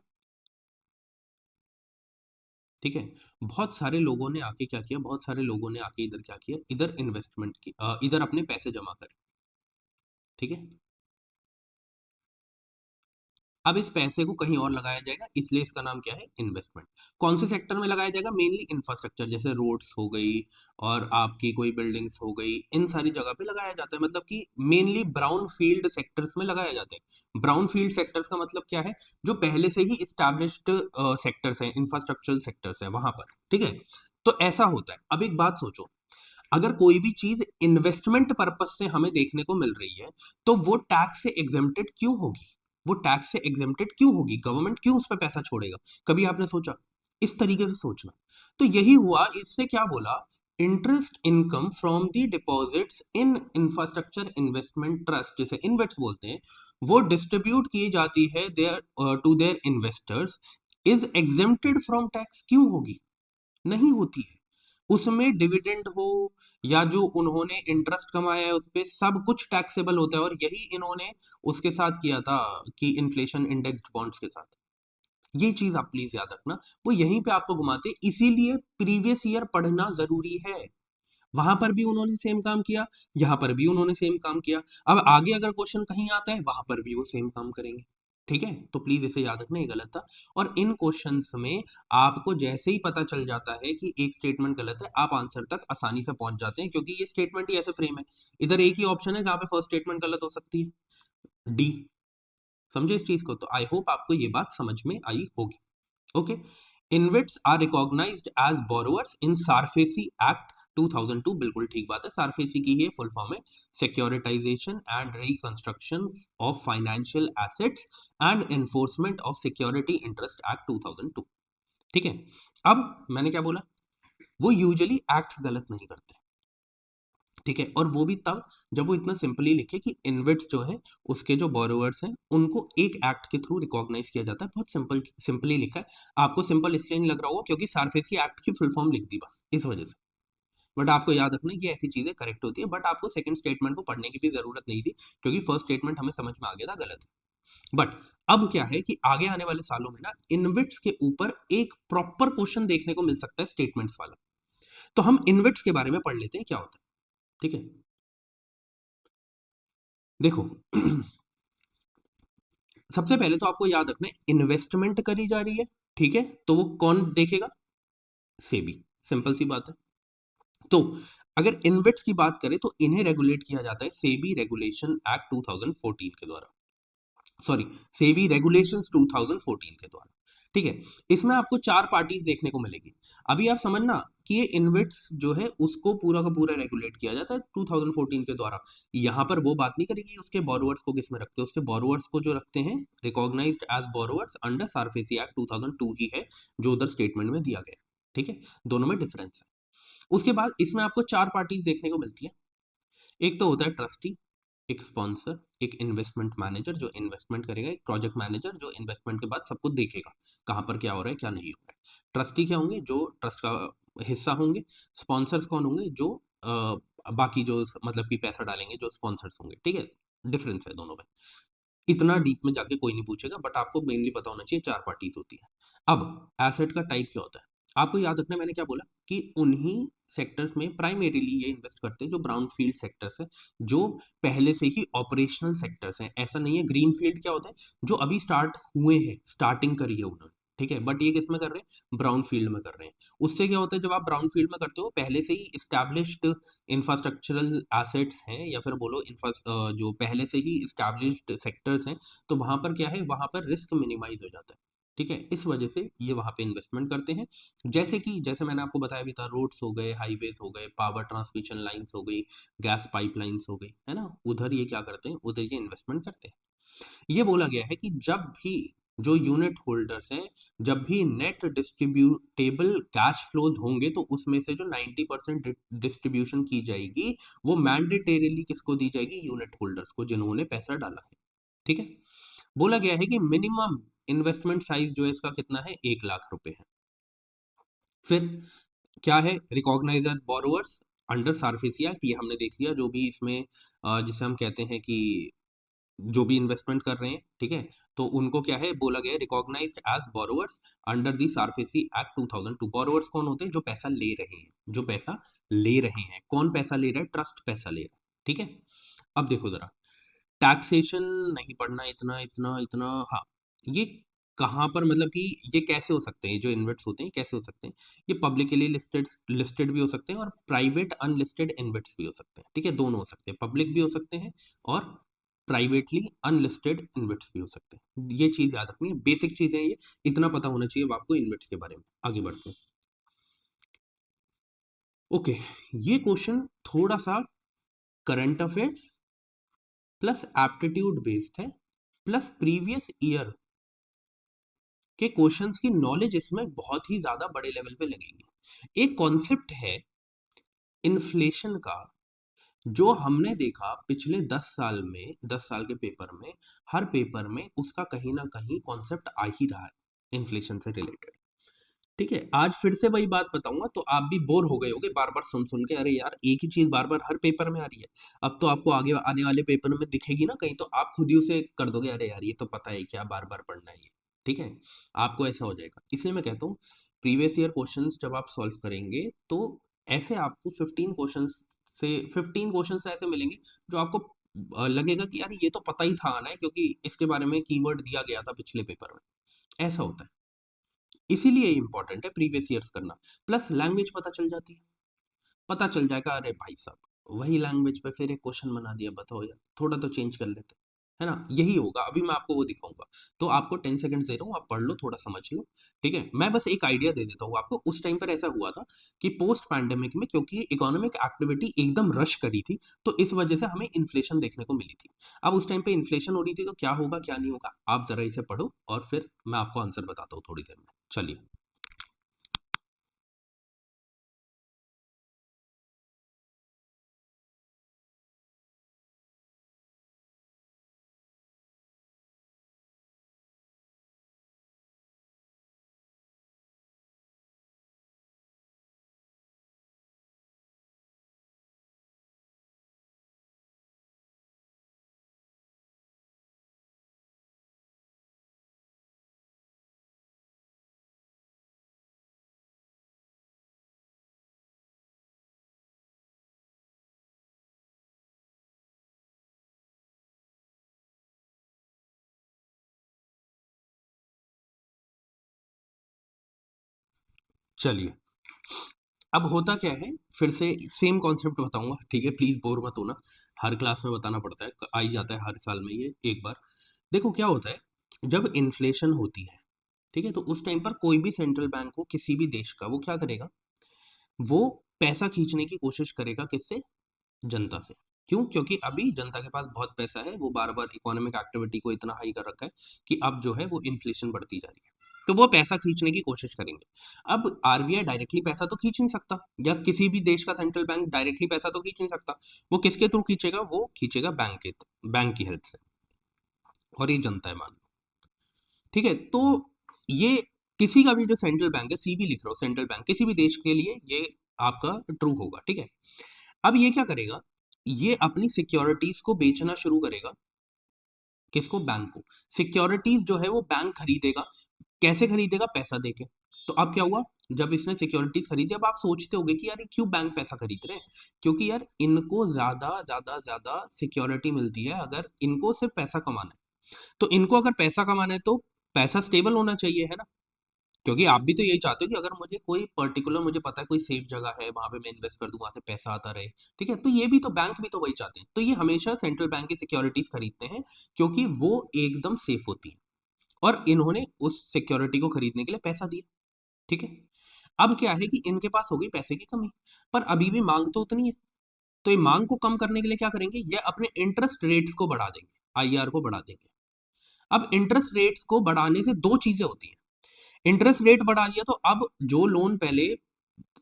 Speaker 1: ठीक है। बहुत सारे लोगों ने आके क्या किया, बहुत सारे लोगों ने आके इधर क्या किया, इधर इन्वेस्टमेंट की, इधर अपने पैसे जमा करे। ठीक है। अब इस पैसे को कहीं और लगाया जाएगा, इसलिए इसका नाम क्या है, इन्वेस्टमेंट। कौन से सेक्टर में लगाया जाएगा, मेनली इंफ्रास्ट्रक्चर, जैसे रोड्स हो गई और आपकी कोई बिल्डिंग्स हो गई, इन सारी जगह पे लगाया जाता है। मतलब कि मेनली ब्राउन फील्ड सेक्टर्स में लगाया जाता है। ब्राउन फील्ड सेक्टर्स का मतलब क्या है, जो पहले से ही स्टैब्लिश्ड सेक्टर्स हैं, इंफ्रास्ट्रक्चरल सेक्टर्स हैं वहां पर। ठीक है। तो ऐसा होता है। अब एक बात सोचो, अगर कोई भी चीज इन्वेस्टमेंट पर्पस से हमें देखने को मिल रही है, तो वो टैक्स से एग्जेम्प्टेड क्यों होगी, वो टैक्स से एग्जेम्प्टेड क्यों होगी, गवर्नमेंट क्यों उस पर पैसा छोड़ेगा, कभी आपने सोचा, इस तरीके से सोचना। तो यही हुआ, इसने क्या बोला, interest income from the deposits in infrastructure investment trust, जैसे इन्वेस्ट बोलते हैं, वो डिस्ट्रीब्यूट की जाती है their to their investors, is exempted from tax, क्यों होगी, नहीं होती है। उसमें डिविडेंड हो या जो उन्होंने इंटरेस्ट कमाया है उस पे, सब कुछ टैक्सेबल होता है। और यही इन्होंने उसके साथ किया था कि इन्फ्लेशन इंडेक्स्ड बॉन्ड्स के साथ। ये चीज आप प्लीज याद रखना, वो यहीं पे आपको घुमाते, इसीलिए प्रीवियस ईयर पढ़ना जरूरी है। वहां पर भी उन्होंने सेम काम किया, यहां पर भी उन्होंने सेम काम किया। अब आगे अगर क्वेश्चन कहीं आता है, वहां पर भी वो सेम काम करेंगे। ठीक है, तो प्लीज इसे याद रखना, ये गलत था। और इन क्वेश्चंस में आपको जैसे ही पता चल जाता है कि एक स्टेटमेंट गलत है, आप आंसर तक आसानी से पहुंच जाते हैं, क्योंकि ये स्टेटमेंट ही ऐसे फ्रेम है। इधर एक ही ऑप्शन है जहां पे फर्स्ट स्टेटमेंट गलत हो सकती है, डी। समझे इस चीज को, तो आई होप आपको ये बात समझ में आई होगी। Okay. Invites are recognized as borrowers in SARFAESI act 2002, बिल्कुल ठीक बात है, सारफेसी की ही फुल फॉर्म है, securitisation and reconstruction of financial assets and enforcement of security interest Act 2002। ठीक है। अब मैंने क्या बोला, वो यूजुअली एक्ट गलत नहीं करते। ठीक है, और वो भी तब जब वो इतना सिंपली लिखे कि इन्वेट्स जो है, उसके जो बोरोवर्स हैं, उनको एक एक्ट के थ्रू रिकॉग्नाइज किया जाता है। बहुत सिंपल सिंपली लिखा है। आपको सिंपल इसलिए नहीं लग रहा होगा क्योंकि सारफेसी एक्ट की फुल फॉर्म लिख दी बस, इस वजह से। बट आपको याद रखना है कि ऐसी चीजें करेक्ट होती है, बट आपको सेकंड स्टेटमेंट को पढ़ने की भी जरूरत नहीं थी, क्योंकि फर्स्ट स्टेटमेंट हमें समझ में आ गया था गलत है। बट अब क्या है कि आगे आने वाले सालों में ना, इन्वेट्स के ऊपर एक प्रॉपर क्वेश्चन देखने को मिल सकता है स्टेटमेंट्स वाला। तो हम इन्वेट्स के बारे में पढ़ लेते हैं क्या होता है। ठीक है, देखो सबसे पहले तो आपको याद रखना है, इन्वेस्टमेंट करी जा रही है। ठीक है, तो वो कौन देखेगा, सेबी। सिंपल सी बात है। तो अगर इन्वेट्स की बात करें तो इन्हें रेगुलेट किया जाता है सेबी रेगुलेशन एक्ट 2014 के द्वारा, सॉरी, सेबी रेगुलेशंस 2014 के द्वारा। ठीक है। इसमें आपको चार पार्टीज देखने को मिलेगी। अभी आप समझना कि ये इन्वेट्स जो है उसको पूरा का पूरा रेगुलेट किया जाता है 2014 के द्वारा। यहाँ पर वो बात नहीं करेगी उसके बोरोवर्स को किस में रखते हैं, उसके बोरोवर्स को जो रखते हैं recognised as borrowers under SARFAESI act 2002 ही है, जो उधर स्टेटमेंट में दिया गया। ठीक है, दोनों में डिफरेंस है। उसके बाद इसमें आपको चार पार्टीज देखने को मिलती है। एक तो होता है ट्रस्टी, एक स्पॉन्सर, एक इन्वेस्टमेंट मैनेजर जो इन्वेस्टमेंट करेगा, एक प्रोजेक्ट मैनेजर जो इन्वेस्टमेंट के बाद सबको देखेगा कहाँ पर क्या हो रहा है क्या नहीं हो रहा है। ट्रस्टी क्या होंगे, जो ट्रस्ट का हिस्सा होंगे। स्पॉन्सर्स कौन होंगे, जो बाकी जो मतलब कि पैसा डालेंगे, जो स्पॉन्सर्स होंगे। ठीक है, डिफरेंस है दोनों में। इतना डीप में जाके कोई नहीं पूछेगा, बट आपको मेनली पता होना चाहिए चार पार्टीज होती है। अब एसेट का टाइप क्या होता है, आपको याद रखना है, मैंने क्या बोला कि उन्हीं सेक्टर्स में प्राइमरीली ये इन्वेस्ट करते हैं जो ब्राउन फील्ड सेक्टर्स है, जो पहले से ही ऑपरेशनल सेक्टर्स हैं। ऐसा नहीं है ग्रीन फील्ड क्या होता है, जो अभी स्टार्ट हुए हैं, स्टार्टिंग करी है उन्होंने। ठीक है, बट ये किस में कर रहे हैं, ब्राउन फील्ड में कर रहे हैं। उससे क्या होता है, जब आप ब्राउन फील्ड में करते हो, पहले से ही स्टैब्लिश्ड इंफ्रास्ट्रक्चरल एसेट्स हैं, या फिर बोलो जो पहले से ही स्टैब्लिश्ड सेक्टर्स हैं, तो वहां पर क्या है, वहां पर रिस्क मिनिमाइज हो जाता है। ठीक है, इस वजह से ये वहां पे इन्वेस्टमेंट करते हैं। जैसे मैंने आपको बताया भी था, रोड्स हो गए, हाईवेज हो गए, पावर ट्रांसमिशन लाइंस हो गई, गैस पाइपलाइंस हो गई, है ना, उधर ये क्या करते हैं, उधर ये इन्वेस्टमेंट करते हैं। ये बोला गया है कि जब भी जो यूनिट होल्डर्स हैं, जब भी नेट डिस्ट्रीब्यूटेबल कैश फ्लोज होंगे, तो उसमें से जो 90% डिस्ट्रीब्यूशन की जाएगी, वो मैंडेटरीली किसको दी जाएगी, यूनिट होल्डर्स को, जिन्होंने पैसा डाला है। ठीक है, बोला गया है कि मिनिमम इन्वेस्टमेंट साइज जो है इसका कितना है, 1 लाख रुपए है। फिर क्या है, recogniser borrowers under SARFAESI act, ये हमने देख लिया, जो भी इसमें जिसे हम कहते हैं कि जो भी इन्वेस्टमेंट कर रहे हैं, ठीक है, तो उनको क्या है बोला गया है, recognised as borrowers under the SARFAESI act 2002। Borrowers कौन होते हैं? जो पैसा ले रहे हैं, जो पैसा ले रहे हैं। कौन पैसा ले रहा है? ट्रस्ट पैसा ले रहा है, ठीक है। अब देखो जरा, टैक्सेशन नहीं पढ़ना इतना इतना इतना, हाँ, ये कहाँ पर मतलब कि ये कैसे हो सकते हैं, जो इन्वेट्स होते हैं कैसे हो सकते हैं? ये पब्लिकली लिस्टेड लिस्टेड भी हो सकते हैं और प्राइवेट अनलिस्टेड इन्वेट्स भी हो सकते हैं, ठीक है, दोनों हो सकते हैं, पब्लिक भी हो सकते हैं और प्राइवेटली अनलिस्टेड इन्वेट्स भी हो सकते हैं। ये चीज याद रखनी है, बेसिक चीजें ये, इतना पता होना चाहिए आपको इन्वेट्स के बारे में। आगे बढ़ते हैं। ओके, ये क्वेश्चन थोड़ा सा current affairs plus aptitude based है, प्लस प्रीवियस ईयर के क्वेश्चंस की नॉलेज इसमें बहुत ही ज्यादा बड़े लेवल पे लगेगी। एक कॉन्सेप्ट है इन्फ्लेशन का, जो हमने देखा पिछले 10 साल में, 10 साल के पेपर में, हर पेपर में उसका कहीं ना कहीं कॉन्सेप्ट आ ही रहा है इन्फ्लेशन से रिलेटेड, ठीक है। आज फिर से वही बात बताऊंगा तो आप भी बोर हो गए होगे बार बार सुन सुन के, अरे यार एक ही चीज बार बार हर पेपर में आ रही है। अब तो आपको आगे आने वाले पेपर में दिखेगी ना कहीं, तो आप खुद ही उसे कर दोगे, अरे यार ये तो पता है क्या बार बार पढ़ना है ये, ठीक है। आपको ऐसा हो जाएगा, इसलिए मैं कहता हूँ प्रीवियस ईयर क्वेश्चंस जब आप सॉल्व करेंगे तो ऐसे आपको 15 क्वेश्चन से ऐसे मिलेंगे जो आपको लगेगा कि यार ये तो पता ही था आना है, क्योंकि इसके बारे में कीवर्ड दिया गया था पिछले पेपर में। ऐसा होता है, इसीलिए इंपॉर्टेंट है प्रीवियस ईयर्स करना। प्लस लैंग्वेज पता चल जाती है, पता चल जाएगा, अरे भाई साहब वही लैंग्वेज पे फिर एक क्वेश्चन बना दिया, बताओ यार थोड़ा तो चेंज कर लेते, है ना। यही होगा, अभी मैं आपको वो दिखाऊंगा। तो आपको 10 सेकंड दे रहा हूँ, आप पढ़ लो, थोड़ा समझ लो, ठीक है। मैं बस एक आइडिया दे देता हूँ आपको। उस टाइम पर ऐसा हुआ था कि पोस्ट पैंडेमिक में, क्योंकि इकोनॉमिक एक्टिविटी एकदम रश करी थी, तो इस वजह से हमें इन्फ्लेशन देखने को मिली थी। अब उस टाइम पे इन्फ्लेशन हो रही थी, तो क्या होगा क्या नहीं होगा, आप जरा इसे पढ़ो और फिर मैं आपको आंसर बताता हूँ थोड़ी देर में। चलिए। चलिए, अब होता क्या है, फिर से सेम कॉन्सेप्ट बताऊंगा, ठीक है, प्लीज बोर मत होना। हर क्लास में बताना पड़ता है, आ ही जाता है हर साल में ये एक बार। देखो क्या होता है जब इन्फ्लेशन होती है, ठीक है, तो उस टाइम पर कोई भी सेंट्रल बैंक हो किसी भी देश का, वो क्या करेगा, वो पैसा खींचने की कोशिश करेगा, किससे? जनता से। क्यों? क्योंकि अभी जनता के पास बहुत पैसा है, वो बार बार इकोनॉमिक एक्टिविटी को इतना हाई कर रखा है कि अब जो है वो इन्फ्लेशन बढ़ती जा रही है, तो वो पैसा खींचने की कोशिश करेंगे। अब आरबीआई डायरेक्टली पैसा तो खींच नहीं सकता, या किसी भी देश का सेंट्रल बैंक डायरेक्टली पैसा तो खींच नहीं सकता। वो किसके थ्रू खींचेगा? वो खींचेगा बैंक की हेल्प से, और ये जनता है, मान लो, ठीक है। तो ये किसी का भी जो सेंट्रल बैंक है, सीबी लिख रहा हो, सेंट्रल बैंक किसी भी देश के लिए ये आपका ट्रू होगा, ठीक है। अब ये क्या करेगा, ये अपनी सिक्योरिटीज को बेचना शुरू करेगा। किसको? बैंक को। सिक्योरिटीज जो है वो बैंक खरीदेगा। कैसे खरीदेगा? पैसा देके। तो अब क्या हुआ, जब इसने सिक्योरिटीज खरीदी, अब आप सोचते होगे कि यार ये क्यों बैंक पैसा खरीद रहे हैं? क्योंकि यार इनको ज्यादा ज्यादा ज्यादा सिक्योरिटी मिलती है, अगर इनको सिर्फ पैसा कमाना है। तो इनको अगर पैसा कमाना है तो पैसा स्टेबल होना चाहिए, है ना। क्योंकि आप भी तो यही चाहते हो कि अगर मुझे कोई पर्टिकुलर, मुझे पता है कोई सेफ जगह है, वहां पे मैं इन्वेस्ट कर दूं, वहां से पैसा आता रहे, ठीक है। तो ये भी तो बैंक भी तो वही चाहते हैं, तो ये हमेशा सेंट्रल बैंक की सिक्योरिटीज खरीदते हैं, क्योंकि वो एकदम सेफ होती है, और इन्होंने उस सिक्योरिटी को खरीदने के लिए पैसा दिया, ठीक है। अब क्या है कि इनके पास हो गई पैसे की कमी, पर अभी भी मांग तो उतनी है। तो ये मांग को कम करने के लिए क्या करेंगे, ये अपने इंटरेस्ट रेट्स को बढ़ा देंगे, आईआर को बढ़ा देंगे। अब इंटरेस्ट रेट्स को बढ़ाने से दो चीजें होती हैं। इंटरेस्ट रेट बढ़ा दिया तो अब जो लोन पहले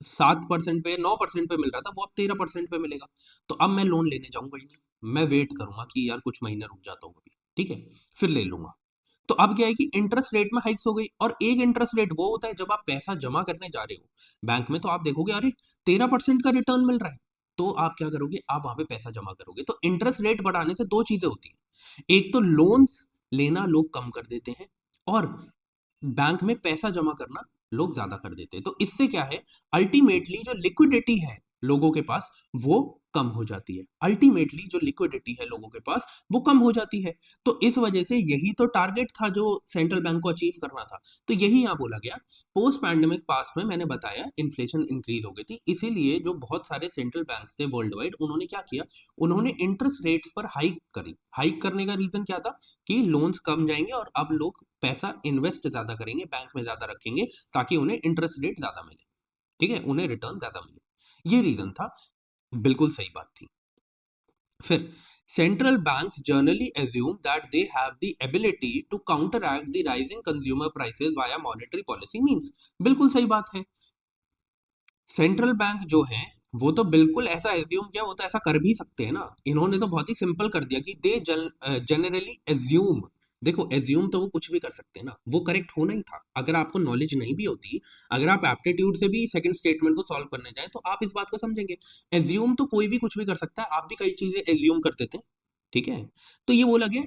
Speaker 1: 7% पे, 9% पे मिल रहा था, वो अब 13% पे मिलेगा। तो अब मैं लोन लेने जाऊंगा ही नहीं, मैं वेट करूंगा कि यार कुछ महीने रुक जाता हूँ अभी, ठीक है, फिर ले लूंगा। तो अब क्या है कि इंटरेस्ट रेट में हाइक्स हो गई, और एक इंटरेस्ट रेट वो होता है जब आप पैसा जमा करने जा रहे हो बैंक में, तो आप देखोगे अरे 13% का रिटर्न मिल रहा है, तो आप क्या करोगे, आप वहां पे पैसा जमा करोगे। तो इंटरेस्ट रेट बढ़ाने से दो चीजें होती हैं, एक तो लोन्स लेना लोग कम कर देते हैं, और बैंक में पैसा जमा करना लोग ज्यादा कर देते हैं। तो इससे क्या है, अल्टीमेटली जो लिक्विडिटी है लोगों के पास वो कम हो जाती है। अल्टीमेटली जो लिक्विडिटी है लोगों के पास वो कम हो जाती है। तो इस वजह से यही तो टारगेट था जो सेंट्रल बैंक को अचीव करना था। तो यही यहाँ बोला गया। पोस्ट पैंडेमिक पास्ट में मैंने बताया इन्फ्लेशन इंक्रीज हो गई थी, इसीलिए जो बहुत सारे सेंट्रल बैंक्स थे वर्ल्ड वाइड, उन्होंने क्या किया, उन्होंने इंटरेस्ट रेट्स पर हाइक करी। हाइक करने का रीजन क्या था कि लोन्स कम जाएंगे और अब लोग पैसा इन्वेस्ट ज्यादा करेंगे, बैंक में ज्यादा रखेंगे, ताकि उन्हें इंटरेस्ट रेट ज्यादा मिले, ठीक है, उन्हें रिटर्न ज्यादा मिले। ये रीजन था, बिल्कुल सही बात थी। फिर central banks generally assume that they have the ability to counteract the rising consumer prices via monetary policy means, बिल्कुल सही बात है। सेंट्रल बैंक जो है वो तो बिल्कुल ऐसा एज्यूम किया, वो तो ऐसा कर भी सकते हैं ना। इन्होंने तो बहुत ही सिंपल कर दिया कि दे जनरली एज्यूम। देखो एज्यूम तो वो कुछ भी कर सकते हैं ना, वो करेक्ट होना ही था। अगर आपको नॉलेज नहीं भी होती, अगर आप एप्टीट्यूड से भी सेकंड स्टेटमेंट को सॉल्व करने जाए तो आप इस बात को समझेंगे। एज्यूम तो कोई भी कुछ भी कर सकता है, आप भी कई चीजें एज्यूम कर देते हैं, ठीक है। तो ये बोला गया,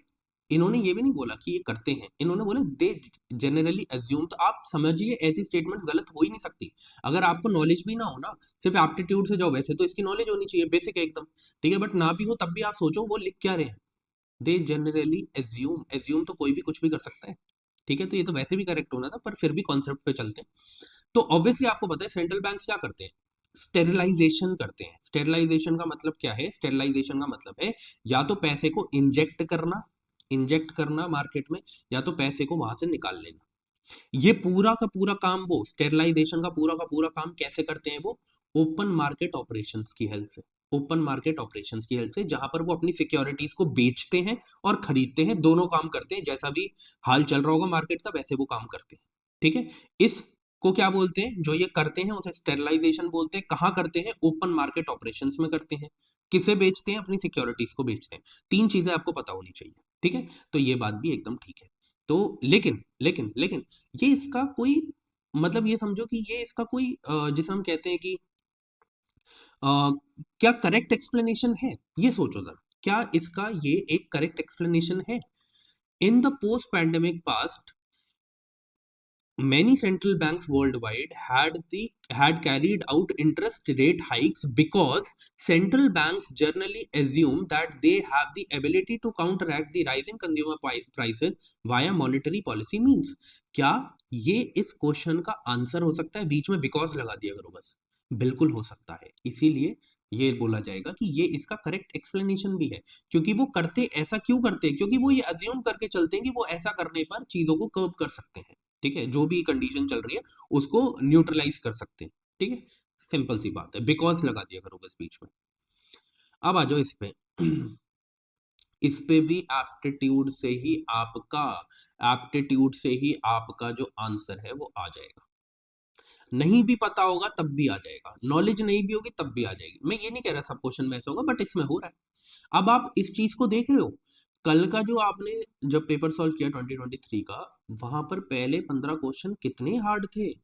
Speaker 1: इन्होंने ये भी नहीं बोला कि ये करते हैं, इन्होंने बोला दे जनरली एज्यूम। तो आप समझिए ऐसी स्टेटमेंट गलत हो ही नहीं सकती। अगर आपको नॉलेज भी ना हो ना, सिर्फ एप्टीट्यूड से जाओ, वैसे तो इसकी नॉलेज होनी चाहिए, बेसिक है एकदम, ठीक है, बट ना भी हो तब भी आप सोचो वो लिख क्या रहे हैं। दे जनरली एज्यूम, एज्यूम तो कोई भी कुछ भी कर सकता है, ठीक है। तो ये तो वैसे भी करेक्ट होना था, पर फिर भी कॉन्सेप्ट पे चलते हैं। तो ऑब्वियसली आपको पता है सेंट्रल बैंक क्या करते हैं, स्टेरिलाइजेशन करते हैं। स्टेरिलाइजेशन का मतलब क्या है, स्टेरिलाइजेशन का मतलब है या तो पैसे को इंजेक्ट करना, इंजेक्ट करना मार्केट में, या तो पैसे को वहां से निकाल लेना। ये पूरा का पूरा काम, वो स्टेरिलाइजेशन का पूरा काम कैसे करते हैं, वो ओपन मार्केट ऑपरेशंस की हेल्प से। ओपन मार्केट ऑपरेशंस की हेल्प से, जहां पर वो अपनी सिक्योरिटीज को बेचते हैं और खरीदते हैं, दोनों काम करते हैं। जैसा भी हाल चल रहा होगा मार्केट का वैसे वो काम करते हैं, ठीक है। इसको क्या बोलते हैं, जो ये करते हैं उसे स्टेरिलाइजेशन बोलते हैं। कहाँ करते हैं, ओपन मार्केट ऑपरेशंस में करते हैं। किसे बेचते हैं, अपनी सिक्योरिटीज को बेचते हैं। तीन चीजें आपको पता होनी चाहिए, ठीक है। तो ये बात भी एकदम ठीक है। तो लेकिन लेकिन लेकिन ये इसका कोई मतलब, ये समझो कि ये इसका कोई जिसे हम कहते हैं कि क्या करेक्ट एक्सप्लेनेशन है, ये सोचो जरा, क्या इसका ये एक करेक्ट एक्सप्लेनेशन है। In the post pandemic past many central banks worldwide had carried out interest rate hikes because central banks generally assume that they have the ability to counteract the rising consumer prices via monetary policy means। क्या ये इस question का answer हो सकता है, बीच में because लगा दिया करो बस, बिल्कुल हो सकता है। इसीलिए ये बोला जाएगा कि ये इसका करेक्ट एक्सप्लेनेशन भी है। क्योंकि वो करते ऐसा क्यों करते हैं, क्योंकि वो ये अज्यूम करके चलते हैं कि वो ऐसा करने पर चीजों को कर्व कर सकते हैं, ठीक है, जो भी कंडीशन चल रही है उसको न्यूट्रलाइज कर सकते हैं, ठीक है। सिंपल सी बात है, बिकॉज लगा दिया करो बस बीच में। अब आ जाओ इस पे इस पे भी एप्टीट्यूड से ही आपका जो आंसर है वो आ जाएगा। नहीं भी पता होगा तब भी आ जाएगा, नॉलेज नहीं भी होगी तब भी आ जाएगी। मैं ये नहीं कह रहा सब क्वेश्चन में ऐसा होगा, बट इसमें हो रहा है। अब आप इस चीज को देख रहे हो, कल का जो आपने जब पेपर सॉल्व किया 2023 का, वहां पर पहले 15 क्वेश्चन कितने हार्ड थे,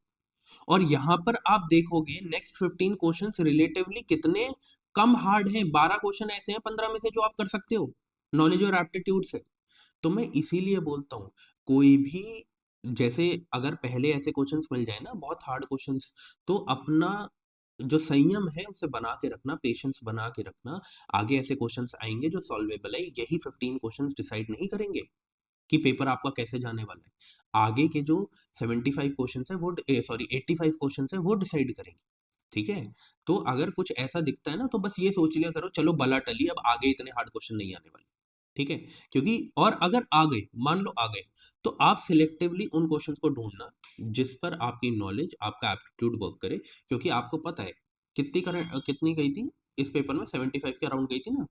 Speaker 1: और यहां पर आप देखोगे नेक्स्ट 15 क्वेश्चंस रिलेटिवली कितने कम हार्ड हैं। 12 क्वेश्चन ऐसे हैं 15 में से जो आप कर सकते हो नॉलेज और एप्टीट्यूड से। तो मैं इसीलिए बोलता हूँ, कोई भी जैसे अगर पहले ऐसे क्वेश्चंस मिल जाए ना बहुत हार्ड क्वेश्चंस, तो अपना जो संयम है उसे बना के रखना, पेशेंस बना के रखना। आगे ऐसे क्वेश्चंस आएंगे जो सॉल्वेबल है, यही 15 क्वेश्चंस डिसाइड नहीं करेंगे कि पेपर आपका कैसे जाने वाला है। आगे के जो 75 क्वेश्चंस है वो सॉरी 85 क्वेश्चंस है वो डिसाइड करेंगे, ठीक है। तो अगर कुछ ऐसा दिखता है ना तो बस ये सोच लिया करो, चलो बला टली, अब आगे इतने हार्ड क्वेश्चन नहीं आने वाले, ठीक है। क्योंकि और अगर आ गए, मान लो आ गए, तो आप सिलेक्टिवली उन क्वेश्चंस को ढूंढना जिस पर आपकी नॉलेज, आपका एप्टीट्यूड वर्क करे। क्योंकि आपको पता है कितनी गई थी इस पेपर में, 75 के अराउंड गई थी ना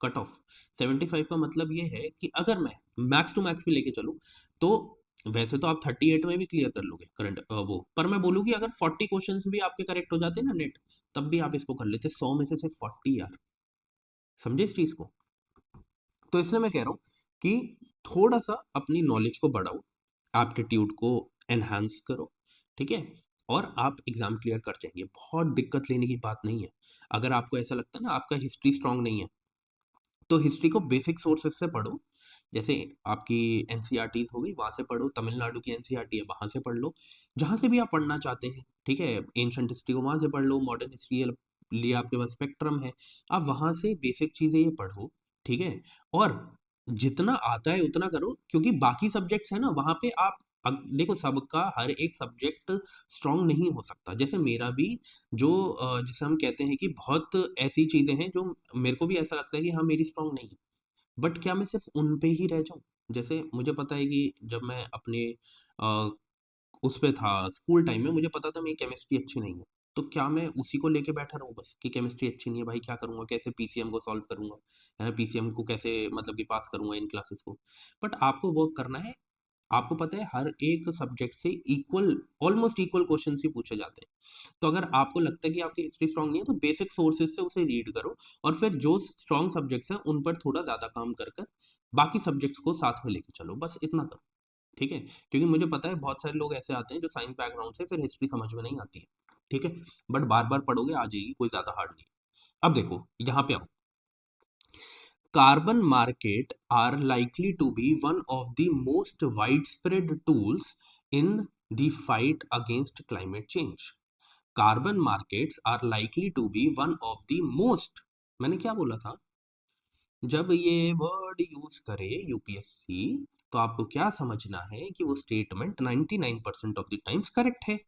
Speaker 1: कट ऑफ। 75 का मतलब ये है कि अगर मैं मैक्स टू मैक्स भी लेके चलूं तो वैसे तो आप 38 में भी क्लियर कर लोगे करंट वो, पर मैं बोलूँ कि अगर 40 क्वेश्चंस भी आपके करेक्ट हो जाते ना नेट, तब भी आप इसको कर लेते 100 में से सिर्फ 40 यार। समझे इस चीज को। तो इसलिए मैं कह रहा हूँ कि थोड़ा सा अपनी नॉलेज को बढ़ाओ, एप्टीट्यूड को एनहांस करो, ठीक है, और आप एग्जाम क्लियर कर जाएंगे। बहुत दिक्कत लेने की बात नहीं है। अगर आपको ऐसा लगता है ना आपका हिस्ट्री स्ट्रांग नहीं है, तो हिस्ट्री को बेसिक सोर्सेस से पढ़ो, जैसे आपकी एनसीईआरटीज हो गई, वहाँ से पढ़ो, तमिलनाडु की एनसीईआरटी है वहाँ से पढ़ लो, जहाँ से भी आप पढ़ना चाहते हैं, ठीक है। एंशंट हिस्ट्री को वहाँ से पढ़ लो, मॉडर्न हिस्ट्री लिए आपके पास स्पेक्ट्रम है, आप वहाँ से बेसिक चीज़ें ये पढ़ो, ठीक है। और जितना आता है उतना करो, क्योंकि बाकी सब्जेक्ट्स है ना वहाँ पे आप देखो सबका हर एक सब्जेक्ट स्ट्रांग नहीं हो सकता। जैसे मेरा भी जो जिसे हम कहते हैं कि बहुत ऐसी चीज़ें हैं जो मेरे को भी ऐसा लगता है कि हाँ मेरी स्ट्रांग नहीं है, बट क्या मैं सिर्फ उन पे ही रह जाऊँ? जैसे मुझे पता है कि जब मैं अपने अ, उस पे था स्कूल टाइम में, मुझे पता था मेरी केमिस्ट्री अच्छी नहीं है, तो क्या मैं उसी को लेके बैठा रहूँ बस कि केमिस्ट्री अच्छी नहीं है भाई, क्या करूँगा, कैसे पीसीएम को सॉल्व करूँगा, है ना, पीसीएम को कैसे मतलब कि पास करूँगा इन क्लासेस को। बट आपको वर्क करना है, आपको पता है हर एक सब्जेक्ट से इक्वल, ऑलमोस्ट इक्वल क्वेश्चंस ही पूछे जाते हैं। तो अगर आपको लगता है कि आपकी हिस्ट्री स्ट्रांग नहीं है, तो बेसिक सोर्सेज से उसे रीड करो, और फिर जो स्ट्रांग सब्जेक्ट्स हैं उन पर थोड़ा ज़्यादा काम कर कर बाकी सब्जेक्ट्स को साथ में लेके चलो, बस इतना करो, ठीक है। क्योंकि मुझे पता है बहुत सारे लोग ऐसे आते हैं जो साइंस बैकग्राउंड से, फिर हिस्ट्री समझ में नहीं आती है, ठीक है। बट बार बार पढ़ोगे आ जाएगी, कोई ज़्यादा हार्ड नहीं। अब देखो यहाँ पे आओ, carbon market are likely to be one of the most widespread tools in the fight against climate change. Carbon markets are likely to be one of the most, मैंने क्या बोला था, जब ये वर्ड यूज करे यूपीएससी, तो आपको क्या समझना है कि वो statement 99% of the times correct है।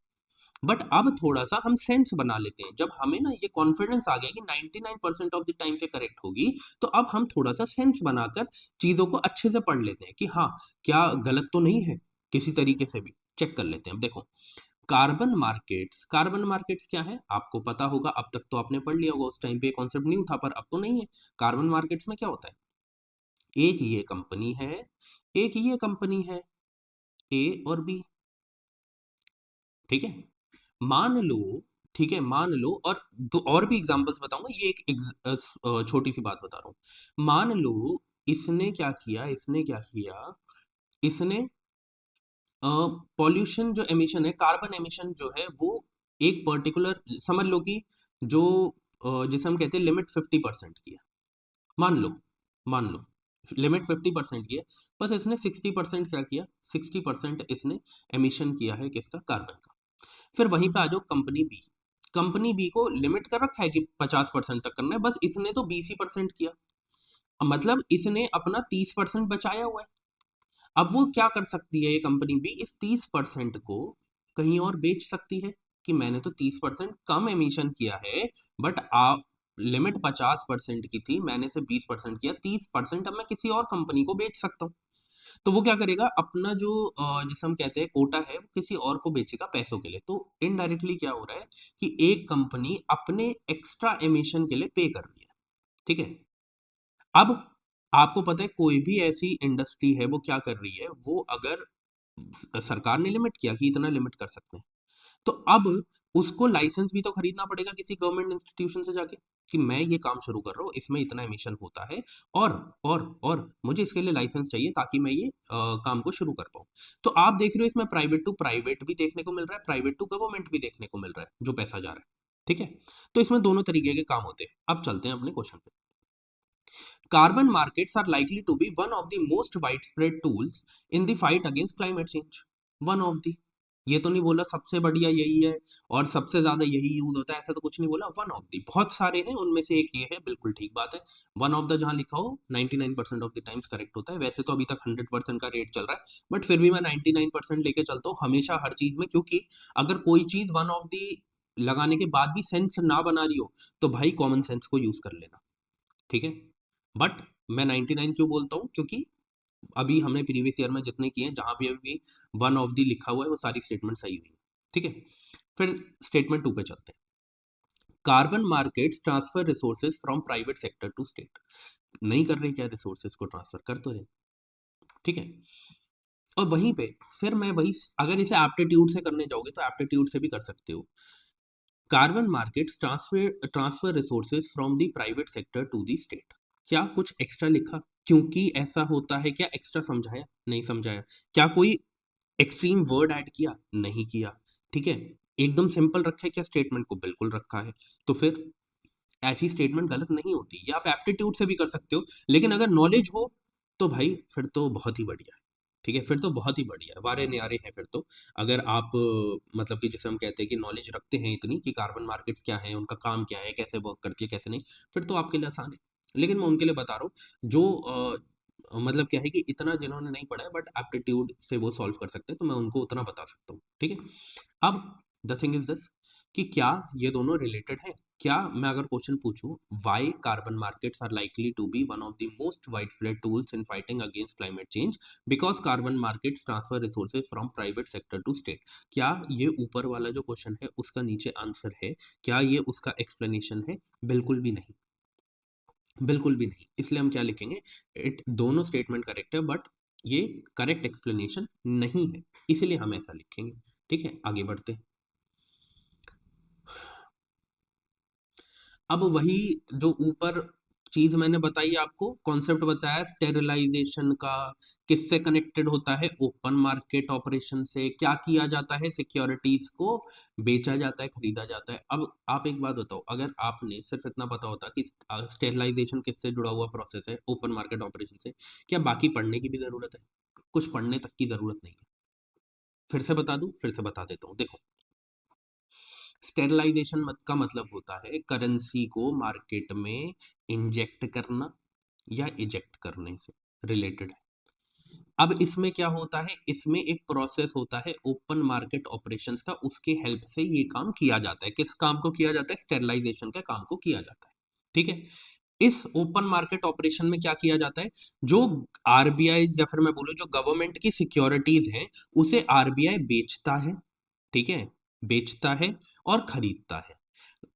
Speaker 1: बट अब थोड़ा सा हम सेंस बना लेते हैं, जब हमें ना ये कॉन्फिडेंस आ गया कि 99% ऑफ द टाइम पे करेक्ट होगी, तो अब हम थोड़ा सा सेंस बनाकर चीजों को अच्छे से पढ़ लेते हैं कि हाँ क्या गलत तो नहीं है, किसी तरीके से भी चेक कर लेते हैं। अब देखो, कार्बन मार्केट्स क्या है आपको पता होगा, अब तक तो आपने पढ़ लिया होगा, उस टाइम पे कॉन्सेप्ट न्यू था पर अब तो नहीं है। कार्बन मार्केट्स में क्या होता है, एक ये कंपनी है, एक ये कंपनी है, ए और बी, ठीक है। मान लो, ठीक है, मान लो, और दो और भी एग्जांपल्स बताऊंगा, ये एक छोटी सी बात बता रहा हूं। मान लो इसने क्या किया, इसने पॉल्यूशन जो एमिशन है, कार्बन एमिशन जो है वो एक पर्टिकुलर समझ लो कि जो जिसे हम कहते हैं लिमिट 50% की है, मान लो, मान लो लिमिट 50% की है, बस इसने 60% क्या किया, 60% इसने एमिशन किया है किसका, कार्बन का। फिर वहीं पे आ जाओ कंपनी बी, कंपनी बी को लिमिट कर रखा है कि 50% तक करना है, बस इसने तो 20% किया, मतलब इसने अपना 30% बचाया हुआ है। अब वो क्या कर सकती है ये कंपनी बी, इस 30% को कहीं और बेच सकती है कि मैंने तो 30% कम एमिशन किया है, बट आप लिमिट 50% की थी, मैंने से 20% किया, 30% अब मैं किसी और कंपनी को बेच सकता हूँ। तो वो क्या करेगा, अपना जो जिसे हम कहते हैं कोटा है, वो किसी और को बेचेगा पैसों के लिए। तो इनडायरेक्टली क्या हो रहा है कि एक कंपनी अपने एक्स्ट्रा एमिशन के लिए पे कर रही है, ठीक है। अब आपको पता है कोई भी ऐसी इंडस्ट्री है वो क्या कर रही है, वो अगर सरकार ने लिमिट किया कि इतना लिमिट कर सकते हैं, तो अब उसको लाइसेंस भी तो खरीदना पड़ेगा किसी गवर्नमेंट इंस्टीट्यूशन से जाके कि मैं ये काम शुरू कर रहा हूँ, इसमें इतना एमिशन होता है, और और मुझे इसके लिए लाइसेंस चाहिए ताकि मैं ये काम को शुरू कर पाऊँ। तो आप देख रहे हो इसमें प्राइवेट टू प्राइवेट भी देखने को मिल रहा है, प्राइवेट टू गवर्नमेंट भी देखने को मिल रहा है जो पैसा जा रहा है, ठीक है। तो इसमें दोनों तरीके के काम होते हैं। अब चलते हैं अपने क्वेश्चन पे। Carbon markets are likely to be one of the most widespread tools in the fight against climate change. One of the, ये तो नहीं बोला सबसे बढ़िया यही है और सबसे ज्यादा यही यूज होता है, ऐसा तो कुछ नहीं बोला, वन ऑफ द, बहुत सारे हैं उनमें से एक ये है, बिल्कुल ठीक बात है। वन ऑफ द जहां लिखा हो 99% ऑफ द टाइम्स करेक्ट होता है। वैसे तो अभी तक 100% का रेट चल रहा है, बट फिर भी मैं 99% लेके चलता हूँ हमेशा हर चीज में, क्योंकि अगर कोई चीज वन ऑफ द लगाने के बाद भी सेंस ना बना रही हो, तो भाई कॉमन सेंस को यूज कर लेना, ठीक है। बट मैं 99 क्यों बोलता हूँ, क्योंकि अभी हमने प्रीवियस ईयर में जितने किए हैं जहां भी अभी वन ऑफ दी लिखा हुआ है वो सारी स्टेटमेंट सही हुई है, ठीक है। फिर स्टेटमेंट टू पे चलते हैं। Carbon markets transfer resources from private sector to state. नहीं कर रहे क्या, रिसोर्सेज को ट्रांसफर कर तो रहे, ठीक है। और वहीं पे फिर मैं वही, अगर इसे एप्टीट्यूड से करने जाओगे तो एप्टीट्यूड से भी कर सकते हो। Carbon markets transfer resources from the private sector to the state. क्या कुछ एक्स्ट्रा लिखा, क्योंकि ऐसा होता है, क्या एक्स्ट्रा समझाया, नहीं समझाया। क्या कोई एक्सट्रीम वर्ड ऐड किया, नहीं किया, ठीक है। एकदम सिंपल रखा है क्या स्टेटमेंट को, बिल्कुल रखा है। तो फिर ऐसी स्टेटमेंट गलत नहीं होती। या आप एप्टीट्यूड से भी कर सकते हो, लेकिन अगर नॉलेज हो तो भाई फिर तो बहुत ही बढ़िया है। ठीक है, फिर तो बहुत ही बढ़िया है, वारे न्यारे हैं फिर तो। अगर आप मतलब कि जैसे हम कहते हैं कि नॉलेज रखते हैं इतनी कि कार्बन मार्केट्स क्या है, उनका काम क्या है, कैसे वर्क करती है, कैसे नहीं, फिर तो आपके लिए आसान है। लेकिन मैं उनके लिए बता रहा हूँ जो मतलब क्या है कि इतना जिन्होंने नहीं पढ़ा है बट एप्टीट्यूड से वो सॉल्व कर सकते हैं, तो मैं उनको उतना बता सकता हूँ। ठीक है, अब द थिंग इज दिस कि क्या ये दोनों रिलेटेड हैं? क्या मैं अगर क्वेश्चन पूछूं, why carbon markets are likely to be one of the most widespread tools in fighting against climate change, because carbon markets transfer resources from private sector to state? क्या ये ऊपर वाला जो क्वेश्चन है उसका नीचे आंसर है? क्या ये उसका एक्सप्लेनेशन है? बिल्कुल भी नहीं, बिल्कुल भी नहीं। इसलिए हम क्या लिखेंगे, इट दोनों स्टेटमेंट करेक्ट है बट ये करेक्ट एक्सप्लेनेशन नहीं है, इसीलिए हम ऐसा लिखेंगे। ठीक है, आगे बढ़ते हैं। अब वही जो ऊपर चीज मैंने बताई आपको, कॉन्सेप्ट बताया स्टेरिलाइजेशन का, किससे कनेक्टेड होता है? ओपन मार्केट ऑपरेशन से। क्या किया जाता है? सिक्योरिटीज को बेचा जाता है, खरीदा जाता है। अब आप एक बात बताओ, अगर आपने सिर्फ इतना पता होता कि स्टेरिलाइजेशन किससे जुड़ा हुआ प्रोसेस है, ओपन मार्केट ऑपरेशन से, क्या बाकी पढ़ने की भी जरूरत है? कुछ पढ़ने तक की जरूरत नहीं है। फिर से बता दूं, फिर से बता देता हूँ, देखो। स्टेरलाइजेशन मत का मतलब होता है करेंसी को मार्केट में इंजेक्ट करना या इजेक्ट करने से रिलेटेड है। अब इसमें क्या होता है, इसमें एक प्रोसेस होता है ओपन मार्केट ऑपरेशंस का, उसके हेल्प से ये काम किया जाता है। किस काम को किया जाता है? स्टेरलाइजेशन के काम को किया जाता है। ठीक है, इस ओपन मार्केट ऑपरेशन में क्या किया जाता है? जो आरबीआई या फिर मैं बोलूं जो गवर्नमेंट की सिक्योरिटीज हैं, उसे आरबीआई बेचता है। ठीक है, बेचता है और खरीदता है।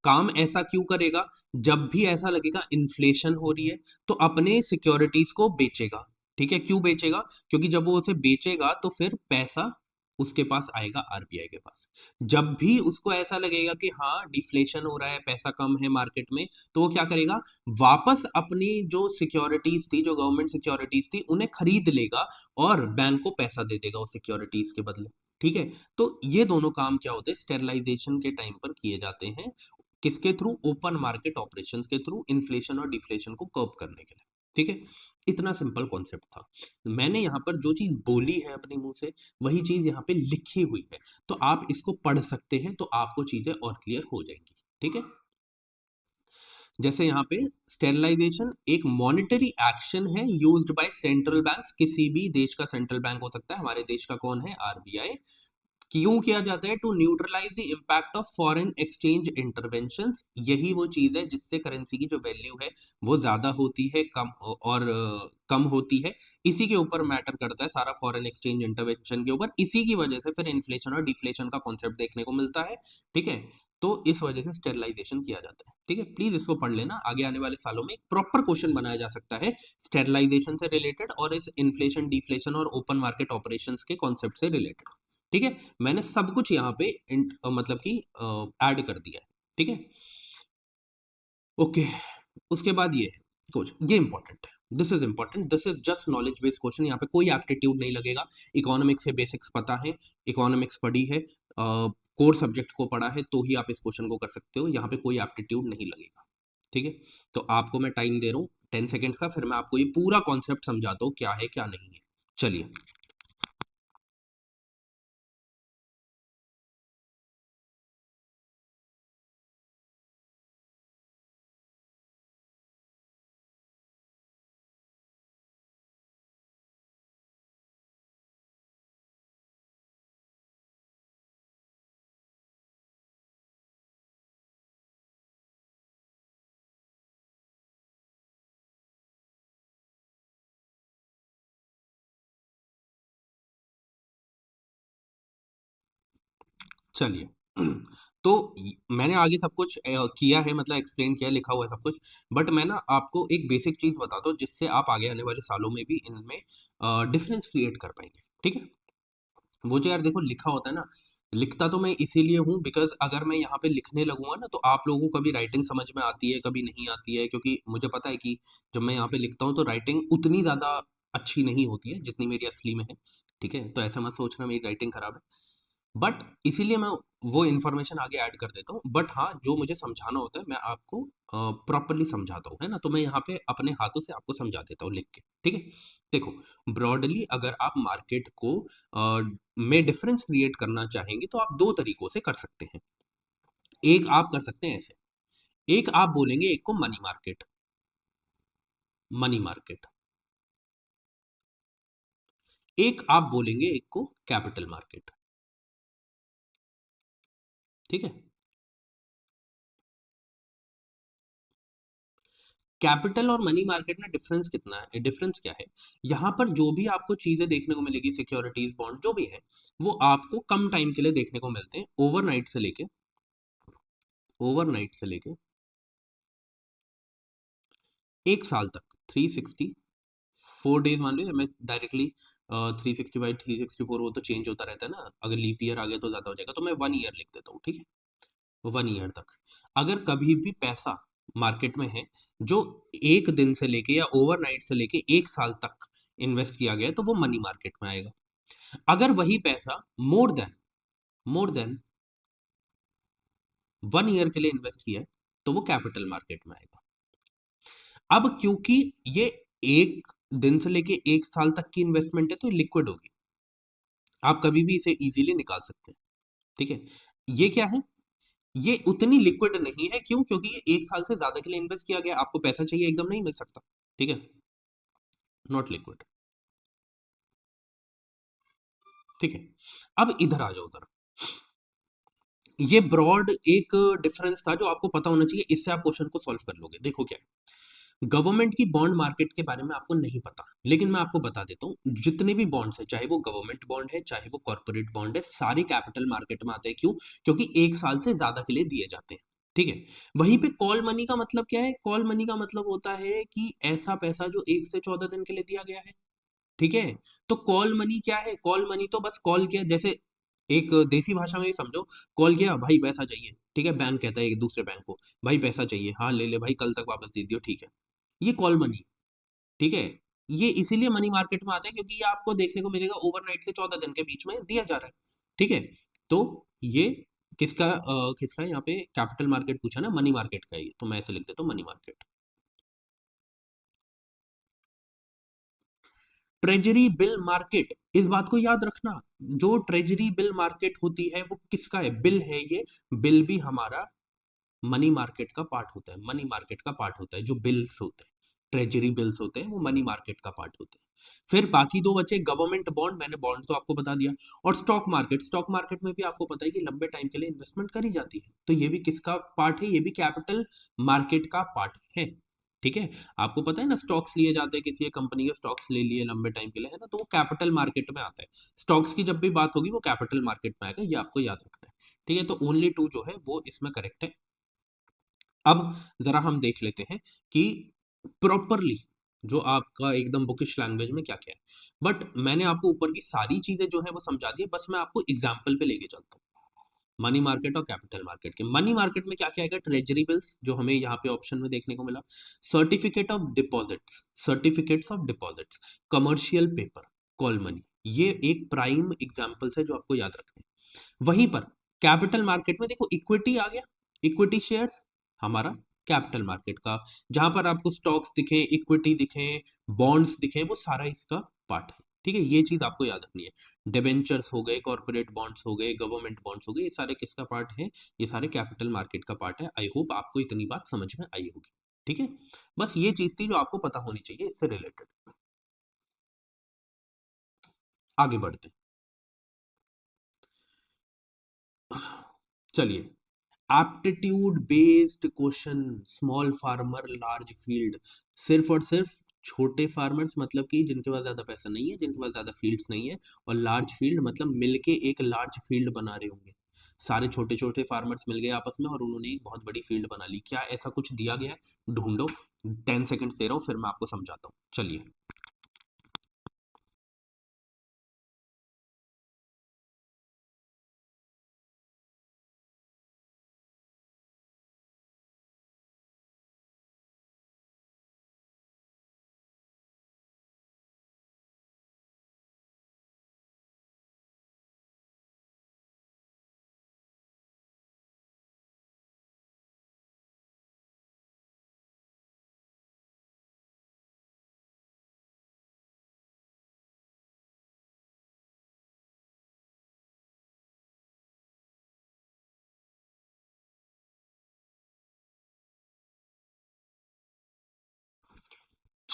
Speaker 1: काम ऐसा क्यों करेगा? जब भी ऐसा लगेगा इन्फ्लेशन हो रही है तो अपने सिक्योरिटीज को बेचेगा। ठीक है, क्यों बेचेगा? क्योंकि जब वो उसे बेचेगा तो फिर पैसा उसके पास आएगा, आरबीआई के पास। जब भी उसको ऐसा लगेगा कि हाँ डिफ्लेशन हो रहा है, पैसा कम है मार्केट में, तो वो क्या करेगा? वापस अपनी जो सिक्योरिटीज थी, जो गवर्नमेंट सिक्योरिटीज थी, उन्हें खरीद लेगा और बैंक को पैसा दे देगा उस सिक्योरिटीज के बदले। ठीक है, तो ये दोनों काम क्या होते हैं, स्टेरलाइजेशन के टाइम पर किए जाते हैं। किसके थ्रू? ओपन मार्केट ऑपरेशंस के थ्रू, इन्फ्लेशन और डिफ्लेशन को कर्व करने के लिए। ठीक है, इतना सिंपल कॉन्सेप्ट था। मैंने यहाँ पर जो चीज बोली है अपने मुंह से, वही चीज यहाँ पे लिखी हुई है, तो आप इसको पढ़ सकते हैं, तो आपको चीजें और क्लियर हो जाएंगी। ठीक है, जैसे यहाँ पे स्टेरलाइजेशन एक मॉनेटरी एक्शन है यूज्ड बाय सेंट्रल बैंक्स, किसी भी देश का सेंट्रल बैंक हो सकता है। हमारे देश का कौन है? आरबीआई। क्यों किया जाता है? To neutralise the impact of foreign exchange interventions. यही वो चीज है जिससे करेंसी की जो वैल्यू है वो ज्यादा होती है, कम और कम होती है। इसी के ऊपर मैटर करता है सारा, फॉरेन एक्सचेंज इंटरवेंशन के ऊपर। इसी की वजह से फिर इन्फ्लेशन और डिफ्लेशन का कॉन्सेप्ट देखने को मिलता है। ठीक है, तो इस वजह से स्टेरलाइजेशन किया जाता है। ठीक है, प्लीज इसको पढ़ लेना, आगे आने वाले सालों में एक प्रॉपर क्वेश्चन बनाया जा सकता है स्टेरलाइजेशन से रिलेटेड और इस इन्फ्लेशन डिफ्लेशन और ओपन मार्केट ऑपरेशंस के कॉन्सेप्ट से रिलेटेड। ठीक है, मैंने सब कुछ यहाँ पे मतलब कि ऐड कर दिया है। ठीक है, ओके। उसके बाद ये है कुछ, ये इंपॉर्टेंट है, this is important, this is just knowledge based question. यहाँ पे कोई एप्टीट्यूड नहीं लगेगा। इकोनॉमिक्स के बेसिक्स पता है, इकोनॉमिक्स पढ़ी है, कोर सब्जेक्ट को पढ़ा है, तो ही आप इस क्वेश्चन को कर सकते हो। यहाँ पे कोई एप्टीट्यूड नहीं लगेगा। ठीक है, तो आपको मैं टाइम दे रहा हूँ 10 सेकेंड्स का, फिर मैं आपको ये पूरा कॉन्सेप्ट समझाता हूँ क्या है क्या नहीं है। चलिए। चलिए। तो मैंने आगे सब कुछ किया है, मतलब एक्सप्लेन किया, लिखा हुआ है सब कुछ। बट मैं ना आपको एक बेसिक चीज बताता हूँ जिससे आप आगे आने वाले सालों में भी इनमें डिफरेंस क्रिएट कर पाएंगे। ठीक है, वो जो यार देखो लिखा होता है ना, लिखता तो मैं इसीलिए हूँ बिकॉज अगर मैं यहाँ पे लिखने लगूंगा ना, तो आप लोगों को कभी राइटिंग समझ में आती है, कभी नहीं आती है, क्योंकि मुझे पता है कि जब मैं यहाँ पे लिखता हूँ तो राइटिंग उतनी ज्यादा अच्छी नहीं होती है जितनी मेरी असली में है। ठीक है, तो ऐसा मत सोचना मेरी राइटिंग खराब है। बट इसीलिए मैं वो इन्फॉर्मेशन आगे ऐड कर देता हूँ, बट हाँ जो मुझे समझाना होता है मैं आपको प्रॉपरली समझाता हूँ, है ना? तो मैं यहाँ पे अपने हाथों से आपको समझा देता हूँ लिख के, ठीक है? देखो, ब्रॉडली अगर आप मार्केट को में डिफरेंस क्रिएट करना चाहेंगे तो आप दो तरीकों से कर सकते हैं। एक आप कर सकते हैं ऐसे, एक आप बोलेंगे एक को मनी मार्केट, मनी मार्केट, एक आप बोलेंगे एक को कैपिटल मार्केट, ठीक है? कैपिटल और मनी मार्केट में डिफरेंस कितना है, डिफरेंस क्या है? यहाँ पर जो भी आपको चीजें देखने को मिलेगी, सिक्योरिटीज, बॉन्ड, जो भी है, वो आपको कम टाइम के लिए देखने को मिलते हैं। ओवरनाइट से लेके एक साल तक, 364 डेज मान लो, मैं डायरेक्टली 365 364, वो तो चेंज होता रहता है ना, अगर लीप ईयर आ गया तो ज्यादा हो जाएगा, तो मैं 1 ईयर लिख देता हूँ, ठीक है? 1 ईयर तक अगर कभी भी पैसा मार्केट में है जो एक दिन से लेके या ओवरनाइट से लेके एक साल तक इन्वेस्ट किया गया है, तो वो मनी मार्केट में आएगा। अगर वही पैसा मोर देन 1 ईयर के लिए इन्वेस्ट किया है, तो वो कैपिटल मार्केट में आएगा। अब क्योंकि ये एक दिन से लेके एक साल तक की इन्वेस्टमेंट है, तो लिक्विड होगी, आप कभी भी इसे इजीली निकाल सकते हैं, ठीक है? ये क्या है? ये उतनी लिक्विड नहीं है, क्यों? क्योंकि ये एक साल से ज्यादा के लिए इन्वेस्ट किया गया, आपको पैसा चाहिए एकदम नहीं मिल सकता, ठीक है? नॉट लिक्विड, ठीक है? अब इधर आ जाओ जरा, ये ब्रॉड एक डिफरेंस था जो आपको पता होना चाहिए, इससे आप क्वेश्चन को सॉल्व कर लोगे। देखो क्या है, गवर्नमेंट की बॉन्ड मार्केट के बारे में आपको नहीं पता, लेकिन मैं आपको बता देता हूँ, जितने भी बॉन्ड्स है, चाहे वो गवर्नमेंट बॉन्ड है चाहे वो कॉर्पोरेट बॉन्ड है, सारे कैपिटल मार्केट में आते हैं। क्यों? क्योंकि एक साल से ज्यादा के लिए दिए जाते हैं, ठीक है? वहीं पे कॉल मनी का मतलब क्या है? कॉल मनी का मतलब होता है कि ऐसा पैसा जो 1 से 14 दिन के लिए दिया गया है, ठीक है? तो कॉल मनी क्या है? कॉल मनी तो बस कॉल किया, जैसे एक देसी भाषा में ही समझो, कॉल किया, भाई पैसा चाहिए, ठीक है? बैंक कहता है एक दूसरे बैंक को, भाई पैसा चाहिए, हाँ ले ले भाई, कल तक वापस दे दियो, ठीक है? ये कॉल मनी, ठीक है? ये इसीलिए मनी मार्केट में आता है क्योंकि ये आपको देखने को मिलेगा ओवरनाइट से 14 दिन के बीच में दिया जा रहा है, ठीक है? तो ये किसका है? यहाँ पे कैपिटल मार्केट पूछा ना, मनी मार्केट का है ये, तो मैं ऐसे लिख देता हूँ money market. Treasury bill market, इस बात को याद रखना, जो ट्रेजरी बिल मार्केट होती है वो किसका है? बिल है ये, बिल भी हमारा मनी मार्केट का पार्ट होता है, मनी मार्केट का पार्ट होता है, जो बिल्स होते हैं, ट्रेजरी बिल्स होते हैं, वो मनी मार्केट का पार्ट होते हैं। फिर बाकी दो बचे, गवर्नमेंट बॉन्ड, मैंने बॉन्ड तो आपको बता दिया, और स्टॉक मार्केट। स्टॉक मार्केट में भी आपको पता है कि लंबे टाइम के लिए इन्वेस्टमेंट करी जाती है, तो ये भी किसका पार्ट है? ये भी कैपिटल मार्केट का पार्ट है, ठीक है? आपको पता है ना, स्टॉक्स लिए जाते हैं, किसी एक कंपनी के स्टॉक्स ले लिए लंबे टाइम के लिए, है ना, तो वो कैपिटल मार्केट में आता है। स्टॉक्स की जब भी बात होगी वो कैपिटल मार्केट में आएगा, ये आपको याद रखना है, ठीक है? तो ओनली टू जो है वो इसमें करेक्ट है। अब जरा हम देख लेते हैं कि प्रॉपरली जो आपका एकदम बुकिश लैंग्वेज में क्या क्या है, बट मैंने आपको ऊपर की सारी चीजें जो है वो समझा दी है, बस मैं आपको एग्जाम्पल पे लेके चलता हूँ। मनी मार्केट और कैपिटल मार्केट के, मनी मार्केट में क्या क्या आएगा? ट्रेजरी बिल्स, जो हमें यहाँ पे ऑप्शन में देखने को मिला, certificates of deposits, commercial paper, call money, ये एक प्राइम एग्जाम्पल्स है जो आपको याद रखने हैं। वहीं पर कैपिटल मार्केट में देखो, इक्विटी आ गया, इक्विटी शेयर्स हमारा कैपिटल मार्केट का, जहां पर आपको स्टॉक्स दिखे, इक्विटी दिखे, बॉन्ड्स दिखे, वो सारा इसका पार्ट है, ठीक है? ये चीज आपको याद रखनी है। डिबेंचर्स हो गए, कॉर्पोरेट बॉन्ड्स हो गए, गवर्नमेंट बॉन्ड्स हो गए, ये सारे किसका पार्ट है? ये सारे कैपिटल मार्केट का पार्ट है। आई होप आपको इतनी बात समझ में आई होगी, ठीक है? बस ये चीज थी जो आपको पता होनी चाहिए इससे रिलेटेड। आगे बढ़ते हैं। चलिए, aptitude based question, small farmer large field, सिर्फ और सिर्फ छोटे फार्मर्स, मतलब कि जिनके पास ज्यादा पैसा नहीं है, जिनके पास ज्यादा फील्ड्स नहीं है, और लार्ज फील्ड मतलब मिलके एक लार्ज फील्ड बना रहे होंगे, सारे छोटे छोटे फार्मर्स मिल गए आपस में और उन्होंने एक बहुत बड़ी फील्ड बना ली। क्या ऐसा कुछ दिया गया है? ढूंढो, 10 सेकंड दे रहा हूँ, फिर मैं आपको समझाता हूँ, चलिए।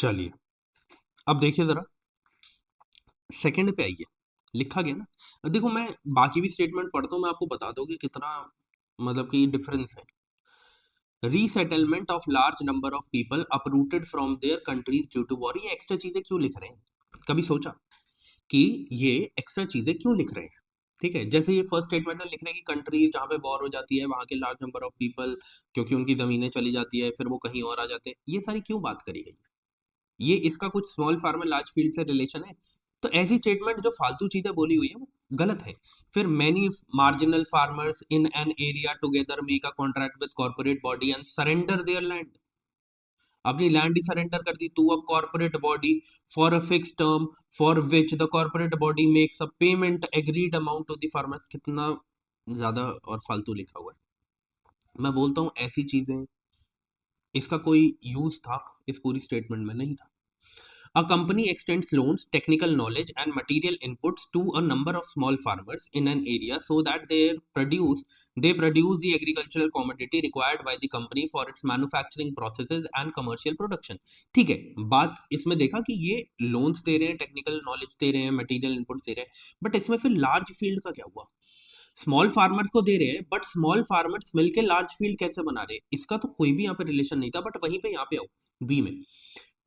Speaker 1: चलिए अब देखिए जरा, सेकंड पे आइए, लिखा गया ना। अब देखो मैं बाकी भी स्टेटमेंट पढ़ता हूँ, मैं आपको बता दूं कि कितना मतलब कि डिफरेंस है। Resettlement of large number of people uprooted from their countries due to war, ये एक्स्ट्रा चीजें क्यों लिख रहे हैं? कभी सोचा कि ये एक्स्ट्रा चीजें क्यों लिख रहे हैं? ठीक है, जैसे ये फर्स्ट स्टेटमेंट में लिख रहे हैं कि कंट्रीज जहाँ पे वॉर हो जाती है वहां के लार्ज नंबर ऑफ पीपल, क्योंकि उनकी जमीनें चली जाती है फिर वो कहीं और आ जाते हैं, ये सारी क्यों बात करी गई? ये इसका कुछ स्मॉल फार्मर लार्ज फील्ड से रिलेशन है? तो ऐसी स्टेटमेंट जो फालतू चीजें बोली हुई है वो गलत है। फिर many marginal farmers in an area together make a contract with corporate body and surrender their land, अपनी लैंड ही सरेंडर कर दी to a corporate body for a fix term for which the corporate body makes a payment agreed amount to the farmers. कितना ज्यादा और फालतू लिखा हुआ है। मैं बोलता हूँ ऐसी चीजें, इसका कोई यूज था इस पूरी स्टेटमेंट में? नहीं था। A company extends loans, technical knowledge, and material inputs to a number of small farmers in an area so that they produce the agricultural commodity required by the company for its manufacturing processes and commercial production। ठीक है, बात इसमें देखा कि ये loans दे रहे हैं, technical knowledge दे रहे हैं, मटेरियल इनपुट्स दे रहे हैं, बट इसमें फिर लार्ज फील्ड का क्या हुआ? स्मॉल फार्मर्स को दे रहे हैं बट स्मॉल फार्मर्स मिलके लार्ज फील्ड कैसे बना रहे हैं? इसका तो कोई भी यहाँ पे रिलेशन नहीं था। बट वहीं पे यहाँ पे आओ बी में,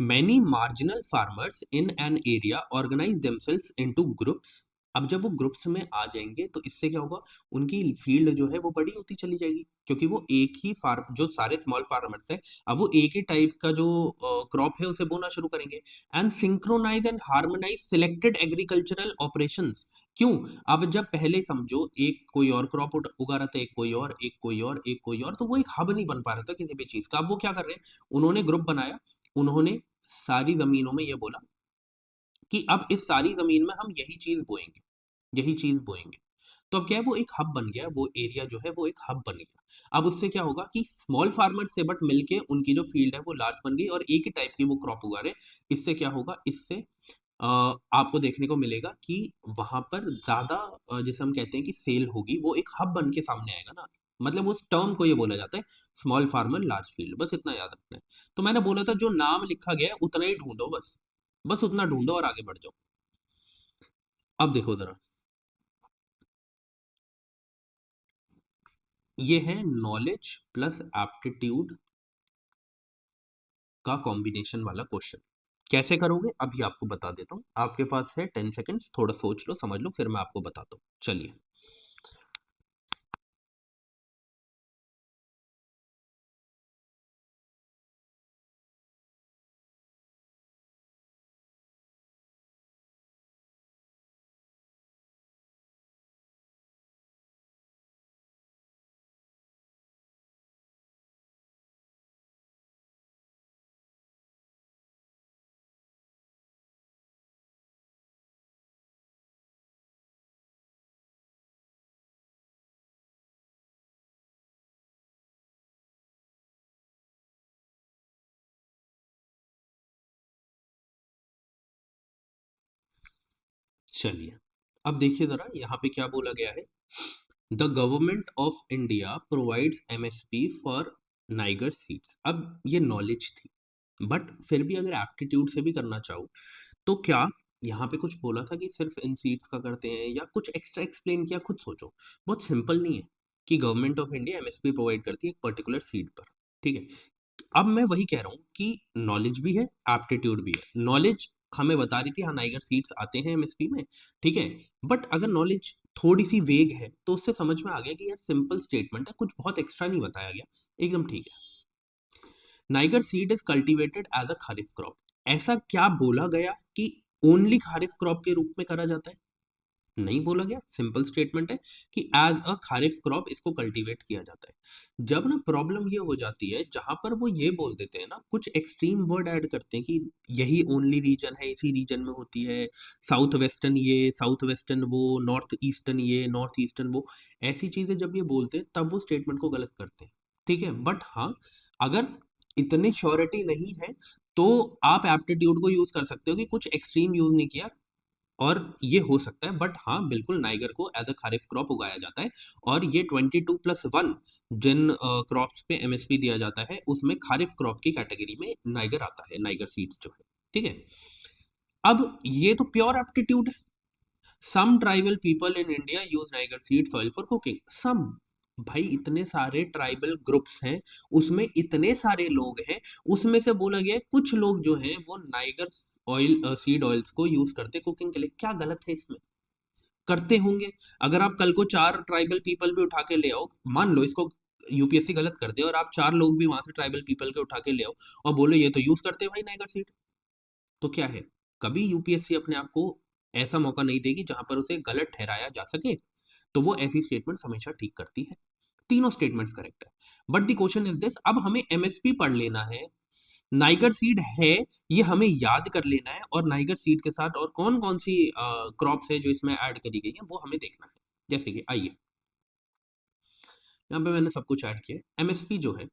Speaker 1: many marginal farmers in an area organise themselves into groups. अब जब वो ग्रुप्स में आ जाएंगे तो इससे क्या होगा, उनकी फील्ड जो है वो बड़ी होती चली जाएगी, क्योंकि वो एक ही फार्म, जो सारे स्मॉल फार्मर्स हैं अब वो एक ही टाइप का जो क्रॉप है उसे बोना शुरू करेंगे। And synchronise and harmonise selected agricultural operations. क्यों? अब जब पहले समझो एक कोई और क्रॉप उगा रहा था, एक कोई और, एक कोई और, एक कोई और, तो वो एक हब नहीं बन पा रहा था किसी भी चीज का। अब वो क्या कर रहे हैं, उन्होंने ग्रुप बनाया, उन्होंने सारी जमीनों में ये बोला कि अब इस सारी जमीन में हम यही चीज बोएंगे, यही चीज बोएंगे। तो अब क्या है, वो एक हब बन गया, वो एरिया जो है वो एक हब बन गया। अब उससे क्या होगा कि स्मॉल फार्मर से बट मिलके उनकी जो फील्ड है वो लार्ज बन गई और एक ही टाइप की वो क्रॉप उगा रहे। इससे क्या होगा, इससे अ, आपको देखने को मिलेगा कि वहां पर ज्यादा जैसे हम कहते हैं कि सेल होगी, वो एक हब बन के सामने आएगा ना। मतलब उस टर्म को ये बोला जाता है स्मॉल फार्मर लार्ज फील्ड, बस इतना याद रखना है। तो मैंने बोला था जो नाम लिखा गया है उतना ही ढूंढो, बस बस उतना ढूंढो और आगे बढ़ जाओ। अब देखो जरा, ये है नॉलेज प्लस एप्टीट्यूड का कॉम्बिनेशन वाला क्वेश्चन। कैसे करोगे अभी आपको बता देता हूँ, आपके पास है 10 सेकेंड्स, थोड़ा सोच लो समझ लो फिर मैं आपको बताता हूँ। चलिए, चलिए अब देखिए जरा यहाँ पे क्या बोला गया है। The government of India provides MSP for Niger seeds. अब ये नॉलेज थी, बट फिर भी अगर एप्टीट्यूड से भी करना चाहो तो क्या यहाँ पे कुछ बोला था कि सिर्फ इन सीड्स का करते हैं या कुछ एक्स्ट्रा एक्सप्लेन किया? खुद सोचो, बहुत सिंपल नहीं है कि government of India MSP provide करती है एक पर्टिकुलर सीड पर। ठीक है, अब मैं वही कह रहा हूँ कि नॉलेज भी है, एप्टीट्यूड भी है। नॉलेज हमें बता रही थी हाँ नाइगर सीड्स आते हैं एमएसपी में, ठीक है, बट अगर नॉलेज थोड़ी सी वेग है तो उससे समझ में आ गया कि यार सिंपल स्टेटमेंट है, कुछ बहुत एक्स्ट्रा नहीं बताया गया, एकदम ठीक है। Niger seed is cultivated as a kharif crop. ऐसा क्या बोला गया कि ओनली खरीफ क्रॉप के रूप में करा जाता है? नहीं बोला गया, सिंपल स्टेटमेंट है कि एज अ खारिफ क्रॉप इसको कल्टीवेट किया जाता है। जब ना प्रॉब्लम ये हो जाती है जहां पर वो ये बोल देते हैं ना, कुछ एक्सट्रीम वर्ड ऐड करते हैं कि यही ओनली रीजन है, इसी रीजन में होती है, साउथ वेस्टर्न ये, साउथ वेस्टर्न वो, नॉर्थ ईस्टर्न ये, नॉर्थ ईस्टर्न वो, ऐसी चीजें जब ये बोलते हैं तब वो स्टेटमेंट को गलत करते हैं। ठीक है, बट हाँ, अगर इतनी श्योरिटी नहीं है तो आप एप्टीट्यूड को यूज कर सकते हो कि कुछ एक्सट्रीम यूज नहीं किया और ये हो सकता है, बट हाँ बिल्कुल नाइगर को एज अ खारिफ क्रॉप उगाया जाता है। और ये 22+1 जिन क्रॉप्स पे एमएसपी दिया जाता है उसमें खारिफ क्रॉप की कैटेगरी में नाइगर आता है, नाइगर सीड्स जो है, ठीक है। अब ये तो प्योर एप्टीट्यूड है। Some tribal people in India use niger seeds oil for cooking. Some, भाई इतने सारे ट्राइबल ग्रुप्स हैं, उसमें इतने सारे लोग हैं, उसमें से बोला गया है कुछ लोग जो हैं वो नाइगर ऑयल सीड ऑयल्स को यूज करते कुकिंग के लिए। क्या गलत है इसमें? करते होंगे। अगर आप कल को 4 ट्राइबल पीपल भी उठा के ले आओ, मान लो इसको यूपीएससी गलत कर दे और आप 4 लोग भी वहां से ट्राइबल पीपल के उठा के ले आओ और बोलो ये तो यूज करते हैं भाई नाइगर सीड, तो क्या है? कभी यूपीएससी अपने आप को ऐसा मौका नहीं देगी जहां पर उसे गलत ठहराया जा सके, तो वो ऐसी स्टेटमेंट्स हमेशा ठीक करती है। तीनों स्टेटमेंट्स करेक्ट है। But the question is this, अब हमें एमएसपी पढ़ लेना है, नाइगर सीड है ये हमें याद कर लेना है, और नाइगर सीड के साथ और कौन कौन सी क्रॉप्स है जो इसमें ऐड करी गई है वो हमें देखना है। जैसे कि आइए, यहाँ पे मैंने सब कुछ ऐड किया। एमएसपी जो है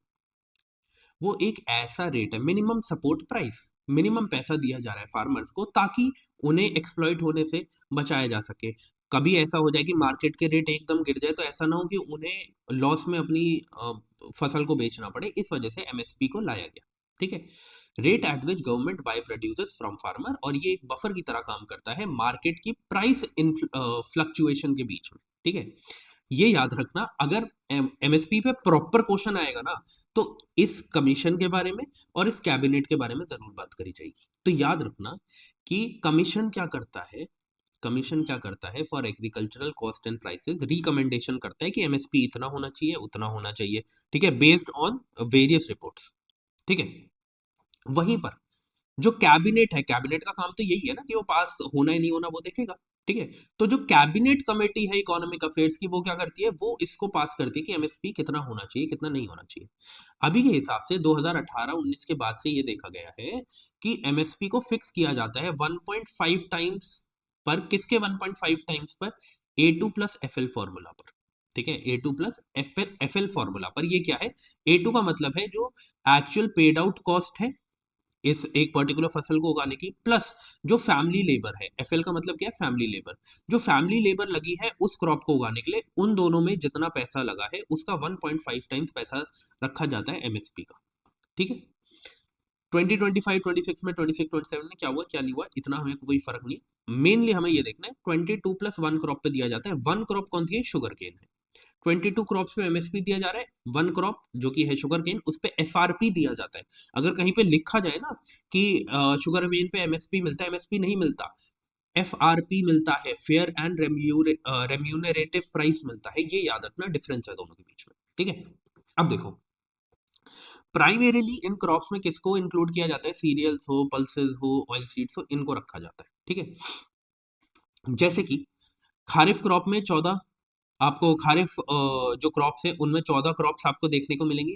Speaker 1: वो एक ऐसा रेट है, मिनिमम सपोर्ट प्राइस, मिनिमम पैसा दिया जा रहा है फार्मर्स को ताकि उन्हें एक्सप्लॉइट होने से बचाया जा सके। कभी ऐसा हो जाए कि मार्केट के रेट एकदम गिर जाए तो ऐसा ना हो कि उन्हें लॉस में अपनी फसल को बेचना पड़े, इस वजह से एमएसपी को लाया गया, ठीक है। Rate at which government by producers from farmer, और ये एक बफर की तरह काम करता है मार्केट की प्राइस इन फ्लक्चुएशन के बीच में, ठीक है। ये याद रखना, अगर एमएसपी पे प्रॉपर क्वेश्चन आएगा ना, तो इस कमीशन के बारे में और इस कैबिनेट के बारे में जरूर बात करी जाएगी। तो याद रखना कि कमीशन क्या करता है, कमीशन क्या करता है for agricultural cost and prices, recommendation करता है कि एमएसपी इतना होना चाहिए, उतना होना चाहिए, ठीक है, बेस्ड ऑन वेरियस रिपोर्ट्स, ठीक है। वहीं पर जो कैबिनेट है, कैबिनेट का काम तो यही है ना कि वो पास होना ही नहीं होना वो देखेगा, ठीक है। तो जो कैबिनेट कमेटी है इकोनॉमिक अफेयर्स की, वो क्या करती है, वो इसको पास करती है कि एमएसपी कितना होना चाहिए कितना नहीं होना चाहिए। अभी के हिसाब से 2018-19 के बाद से ये देखा गया है कि एमएसपी को फिक्स किया जाता है 1.5 टाइम्स पर, किसके 1.5 टाइम्स पर, A2+FL फॉर्मूला पर, ठीक है। A2+FL फॉर्मूला पर, ये क्या है, A2 का मतलब है जो एक्चुअल पेड आउट कॉस्ट है इस एक पर्टिकुलर फसल को उगाने की, प्लस जो फैमिली लेबर है, एफएल का मतलब क्या है, फैमिली लेबर, जो फैमिली लेबर लगी है उस क्रॉप को उगाने के लिए, उन दोनों में जितना पैसा लगा है उसका 1.5 टाइम्स पैसा रखा जाता है एमएसपी का, ठीक है। 2025-26 में, 26-27 में क्या हुआ क्या नहीं हुआ इतना हमें कोई फर्क नहीं, मेनली हमें ये देखना है 22+1 क्रॉप पे दिया जाता है। वन क्रॉप कौन सी है, शुगर केन है। 22 क्रॉप्स पे एमएसपी दिया जा रहा है, वन क्रॉप जो कि है शुगर केन उस पे एफआरपी दिया जाता है। अगर कहीं पे लिखा जाए ना कि शुगर केन पे एमएसपी मिलता है, एमएसपी नहीं मिलता, एफआरपी मिलता है, फेयर एंड रेम्यूनरेटिव प्राइस मिलता है। ये याद रखना, डिफरेंस है दोनों के बीच में, ठीक है। अब देखो, प्राइमेरीली इन क्रॉप्स में किसको इंक्लूड किया जाता है, सीरियल्स हो, पल्सेस हो, ऑयल सीड्स हो, इनको रखा जाता है, ठीक है। जैसे कि खारिफ क्रॉप में 14, आपको खारिफ जो क्रॉप्स है उनमें 14 क्रॉप्स आपको देखने को मिलेंगी।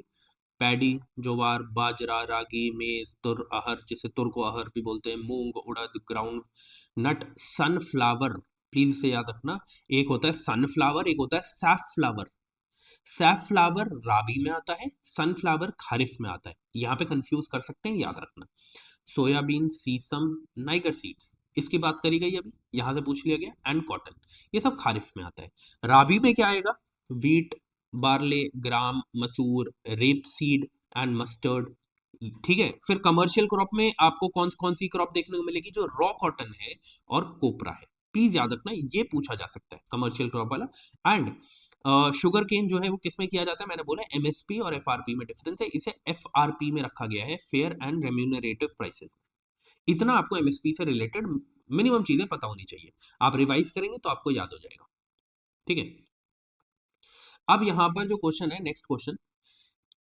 Speaker 1: पैडी, ज्वार, बाजरा, रागी, मेज, तुर, अरहर, जिसे तुर को अरहर भी बोलते हैं, मूंग, उड़द, ग्राउंड नट, सनफ्लावर, प्लीज इसे याद रखना। एक होता है सनफ्लावर, एक होता है सैफफ्लावर। सैफफ्लावर राबी में आता है, सनफ्लावर खारिफ में आता है, यहाँ पे कंफ्यूज कर सकते हैं, याद रखना। सोयाबीन, सीसम, नाइगर सीड्स, इसकी बात करी गई अभी, यहां से पूछ लिया गया, एंड कॉटन, ये सब खारिफ में आता है। राबी में क्या आएगा, वीट, बार्ले, ग्राम, मसूर, रेप सीड एंड मस्टर्ड, ठीक है। फिर कमर्शियल क्रॉप में आपको कौन कौन सी क्रॉप देखने को मिलेगी, जो रॉ कॉटन है और कोपरा है, प्लीज याद रखना, ये पूछा जा सकता है कमर्शियल क्रॉप वाला। एंड शुगर केन जो है वो किसमें किया जाता है, मैंने बोला एमएसपी और एफआरपी में डिफरेंस है, इसे एफआरपी में रखा गया है, फेयर एंड रेम्यूनरेटिव प्राइसेस। इतना आपको एमएसपी से रिलेटेड मिनिमम चीजें पता होनी चाहिए, आप रिवाइज करेंगे तो आपको याद हो जाएगा, ठीक है। अब यहां पर जो क्वेश्चन है, नेक्स्ट क्वेश्चन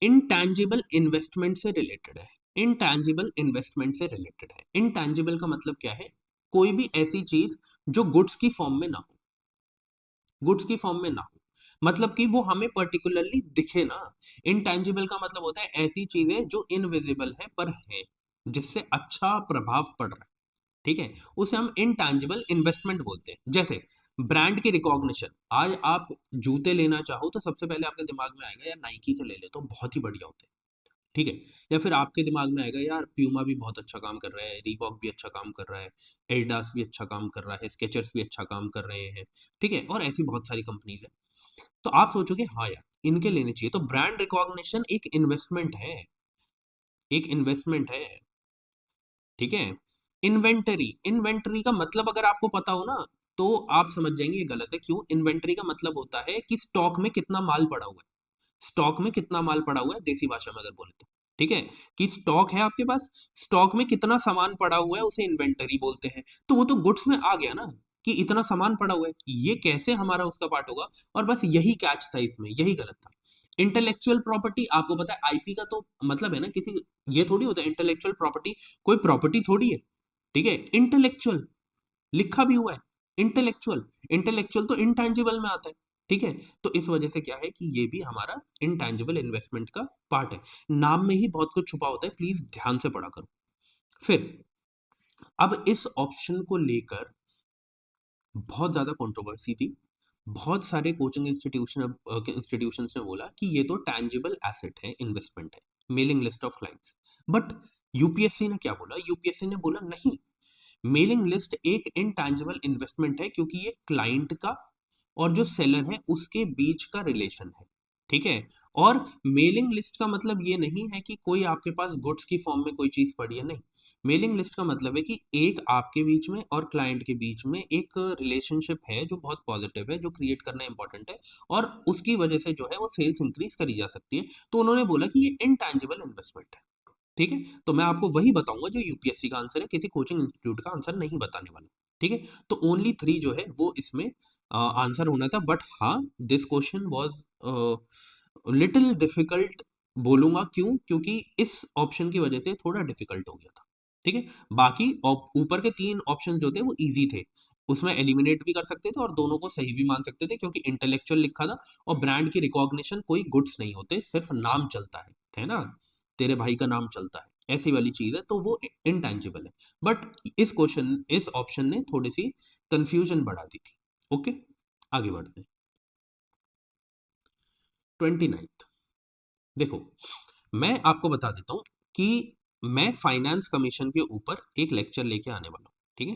Speaker 1: इनटैंजिबल इन्वेस्टमेंट से रिलेटेड है। इनटैंजिबल इन्वेस्टमेंट से रिलेटेड है, इनटैंजिबल का मतलब क्या है, कोई भी ऐसी चीज जो गुड्स की फॉर्म में ना हो, गुड्स की फॉर्म में ना हो, मतलब कि वो हमें पर्टिकुलरली दिखे ना। इनटैंजिबल का मतलब होता है ऐसी चीजें जो इनविजिबल है पर है, जिससे अच्छा प्रभाव पड़ रहा है, ठीक है, उसे हम इनटैंजिबल इन्वेस्टमेंट बोलते हैं। जैसे ब्रांड की रिकॉग्निशन, आज आप जूते लेना चाहो तो सबसे पहले आपके दिमाग में आएगा यार नाइकी के ले ले तो बहुत ही बढ़िया होते हैं, ठीक है। या फिर आपके दिमाग में आएगा यार प्यूमा भी बहुत अच्छा काम कर रहा है, रीबॉक भी अच्छा काम कर रहा है, एडिडास भी अच्छा काम कर रहा है, स्केचर्स भी अच्छा काम कर रहे हैं, ठीक है, और ऐसी बहुत सारी कंपनीज है। तो आप सोचोगे हाँ यार इनके लेने चाहिए। तो ब्रांड रिकॉग्निशन एक इन्वेस्टमेंट है, एक इन्वेस्टमेंट है, ठीक है। इन्वेंटरी, इन्वेंटरी का मतलब अगर आपको पता हो ना तो आप समझ जाएंगे ये गलत है। क्यों? इन्वेंटरी का मतलब होता है कि स्टॉक में कितना माल पड़ा हुआ है, स्टॉक में कितना माल पड़ा हुआ है, देसी भाषा में अगर बोले तो, ठीक है, कि स्टॉक है आपके पास, स्टॉक में कितना सामान पड़ा हुआ है उसे इन्वेंटरी बोलते हैं। तो वो तो गुड्स में आ गया ना कि इतना सामान पड़ा हुआ है, ये कैसे हमारा उसका पार्ट होगा? और बस यही कैच था इसमें, यही गलत था। इंटेलेक्चुअल प्रॉपर्टी आपको पता है आईपी का तो मतलब है ना किसी, ये थोड़ी होता है इंटेलेक्चुअल प्रॉपर्टी, कोई प्रॉपर्टी थोड़ी है, ठीक है। इंटेलेक्चुअल लिखा भी हुआ है, इंटेलेक्चुअल, इंटेलेक्चुअल तो इंटैंजिबल में आता है, ठीक है। तो इस वजह से क्या है कि ये भी हमारा इंटैंजिबल इन्वेस्टमेंट का पार्ट है। नाम में ही बहुत कुछ छुपा होता है, प्लीज ध्यान से पढ़ा करो। फिर अब इस ऑप्शन को लेकर बहुत ज्यादा कंट्रोवर्सी थी। बहुत सारे कोचिंग इंस्टीट्यूशंस ने बोला कि ये तो टैंजिबल एसेट है, इन्वेस्टमेंट है, mailing list of clients. But UPSC ने क्या बोला? यूपीएससी ने बोला नहीं, मेलिंग लिस्ट एक इनटैंजिबल इन्वेस्टमेंट है क्योंकि ये क्लाइंट का और जो सेलर है उसके बीच का रिलेशन है, ठीक है। और मेलिंग लिस्ट का मतलब ये नहीं है कि कोई आपके पास गुड्स की फॉर्म में कोई चीज पड़ी है, नहीं। मेलिंग लिस्ट का मतलब है कि एक आपके बीच में और क्लाइंट के बीच में एक रिलेशनशिप है जो बहुत पॉजिटिव है, जो क्रिएट करना इंपॉर्टेंट है, और उसकी वजह से जो है वो सेल्स इंक्रीज करी जा सकती है। तो उन्होंने बोला कि ये इनटैंजिबल इन्वेस्टमेंट है, ठीक है। तो मैं आपको वही बताऊंगा जो यूपीएससी का आंसर है, किसी कोचिंग इंस्टीट्यूट का आंसर नहीं बताने वाला, ठीक है। तो ओनली 3 जो है वो इसमें आंसर होना था। बट हाँ, this question was little difficult, बोलूंगा क्यों, क्योंकि इस ऑप्शन की वजह से थोड़ा डिफिकल्ट हो गया था, ठीक है। बाकी ऊपर के 3 ऑप्शन जो थे वो इजी थे, उसमें एलिमिनेट भी कर सकते थे और दोनों को सही भी मान सकते थे, क्योंकि इंटेलेक्चुअल लिखा था और ब्रांड की रिकॉग्निशन कोई गुड्स नहीं होते, सिर्फ नाम चलता है ना, तेरे भाई का नाम चलता है, ऐसी वाली चीज है, तो वो इनटैंजिबल है। बट इस ऑप्शन ने थोड़ी सी कंफ्यूजन बढ़ा दी थी। ओके, आगे बढ़ते हैं। 29th, देखो मैं आपको बता देता हूं कि मैं फाइनेंस कमीशन के ऊपर एक लेक्चर लेके आने वाला हूं, ठीक है।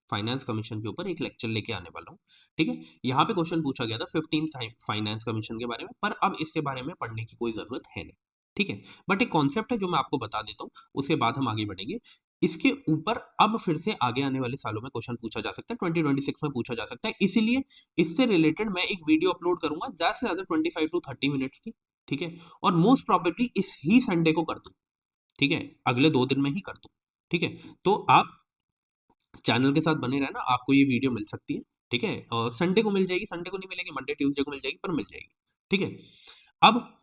Speaker 1: फाइनेंस कमीशन के ऊपर एक लेक्चर लेके आने वाला हूं, ठीक है। यहाँ पे क्वेश्चन पूछा गया था 15th फाइनेंस कमीशन के बारे में, पर अब इसके बारे में पढ़ने की कोई जरूरत है नहीं, ठीक है। बट एक कॉन्सेप्ट है जो मैं आपको बता देता हूँ, उसके बाद हम आगे बढ़ेंगे। इसके ऊपर अब फिर से आगे आने वाले सालों में क्वेश्चन पूछा जा सकता है, 2026 में पूछा जा सकता है, इसीलिए इससे रिलेटेड मैं एक वीडियो अपलोड करूंगा, ज्यादा से ज्यादा 25 to 30 मिनट्स की, ठीक है। और मोस्ट प्रोबेबली इस ही संडे को कर दूं, ठीक है, अगले 2 दिन में ही कर दूं, ठीक है। तो आप चैनल के साथ बने रहना, आपको ये वीडियो मिल सकती है, ठीक है। और संडे को मिल जाएगी, संडे को नहीं मिलेगी, मंडे ट्यूसडे को मिल जाएगी, पर मिल जाएगी, ठीक है। अब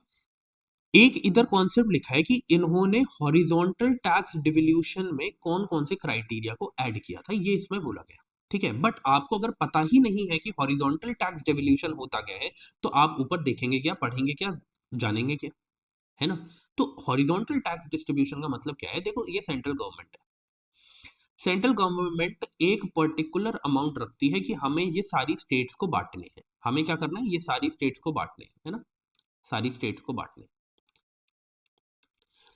Speaker 1: एक इधर कॉन्सेप्ट लिखा है कि इन्होंने हॉरिजॉन्टल टैक्स डिवोल्यूशन में कौन कौन से क्राइटेरिया को ऐड किया था, ये इसमें बोला गया, ठीक है। बट आपको अगर पता ही नहीं है कि हॉरिजॉन्टल टैक्स डिवोल्यूशन होता क्या है, तो आप ऊपर देखेंगे क्या, पढ़ेंगे क्या, जानेंगे क्या, है ना। तो हॉरिजॉन्टल टैक्स डिस्ट्रीब्यूशन का मतलब क्या है? देखो ये सेंट्रल गवर्नमेंट है, सेंट्रल गवर्नमेंट एक पर्टिकुलर अमाउंट रखती है कि हमें ये सारी स्टेट्स को बांटने हैं, हमें क्या करना है, ये सारी स्टेट्स को बांटने हैं, है ना, सारी स्टेट्स को बांटने हैं।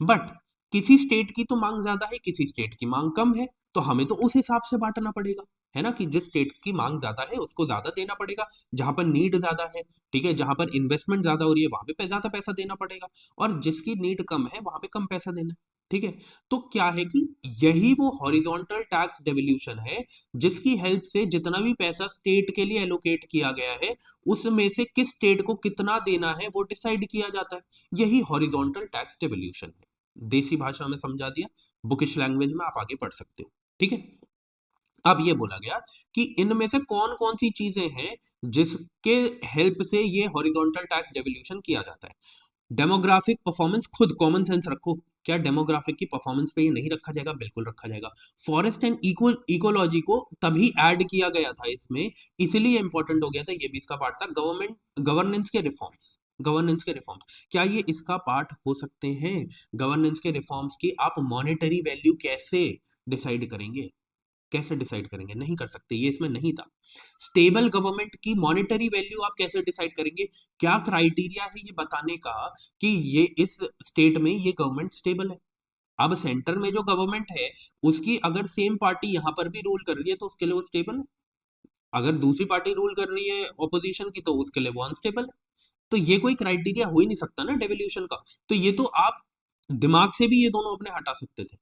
Speaker 1: बट किसी स्टेट की तो मांग ज्यादा है, किसी स्टेट की मांग कम है, तो हमें तो उस हिसाब से बांटना पड़ेगा, है ना, कि जिस स्टेट की मांग ज्यादा है उसको ज्यादा देना पड़ेगा, जहां पर नीड ज्यादा है, ठीक है, जहां पर इन्वेस्टमेंट ज्यादा हो रही है वहां पे ज्यादा पैसा देना पड़ेगा, और जिसकी नीड कम है वहां पे कम पैसा देना है, ठीक है। तो क्या है कि यही वो हॉरिजॉन्टल टैक्स डेवल्यूशन है, जिसकी हेल्प से जितना भी पैसा स्टेट के लिए एलोकेट किया गया है उसमें से किस स्टेट को कितना देना है वो डिसाइड किया जाता है, यही हॉरिजॉन्टल टैक्स डेवल्यूशन है। देसी भाषा में समझा दिया, बुकिश लैंग्वेज में आप आगे पढ़ सकते हो, ठीक है। अब ये बोला गया कि इनमें से कौन कौन सी चीजें हैं जिसके हेल्प से ये हॉरिजॉन्टल टैक्स डेवल्यूशन किया जाता है। डेमोग्राफिक परफॉर्मेंस, खुद कॉमन सेंस रखो, क्या डेमोग्राफिक की परफॉर्मेंस पे ये नहीं रखा जाएगा? बिल्कुल रखा जाएगा। फॉरेस्ट एंड इकोलॉजी को तभी ऐड किया गया था इसमें, इसलिए इंपॉर्टेंट हो गया था, ये भी इसका पार्ट था। गवर्नमेंट गवर्नेंस के रिफॉर्म्स, गवर्नेंस के रिफॉर्म्स क्या ये इसका पार्ट हो सकते हैं? गवर्नेंस के रिफॉर्म्स की आप मॉनेटरी वैल्यू कैसे डिसाइड करेंगे? कैसे डिसाइड करेंगे? नहीं कर सकते, ये इसमें नहीं था। स्टेबल गवर्नमेंट की मॉनेटरी वैल्यू आप कैसे डिसाइड करेंगे? क्या क्राइटेरिया है ये बताने का कि ये इस स्टेट में ये गवर्नमेंट स्टेबल है? अब सेंटर में जो गवर्नमेंट है उसकी अगर सेम पार्टी यहां पर भी रूल कर रही है तो उसके लिए वो स्टेबल है। अगर दूसरी पार्टी रूल कर रही है ऑपोजिशन की तो उसके लिए वो अनस्टेबल है। तो ये कोई क्राइटेरिया हो ही नहीं सकता ना डेवल्यूशन का। तो ये तो आप दिमाग से भी ये दोनों अपने हटा सकते थे।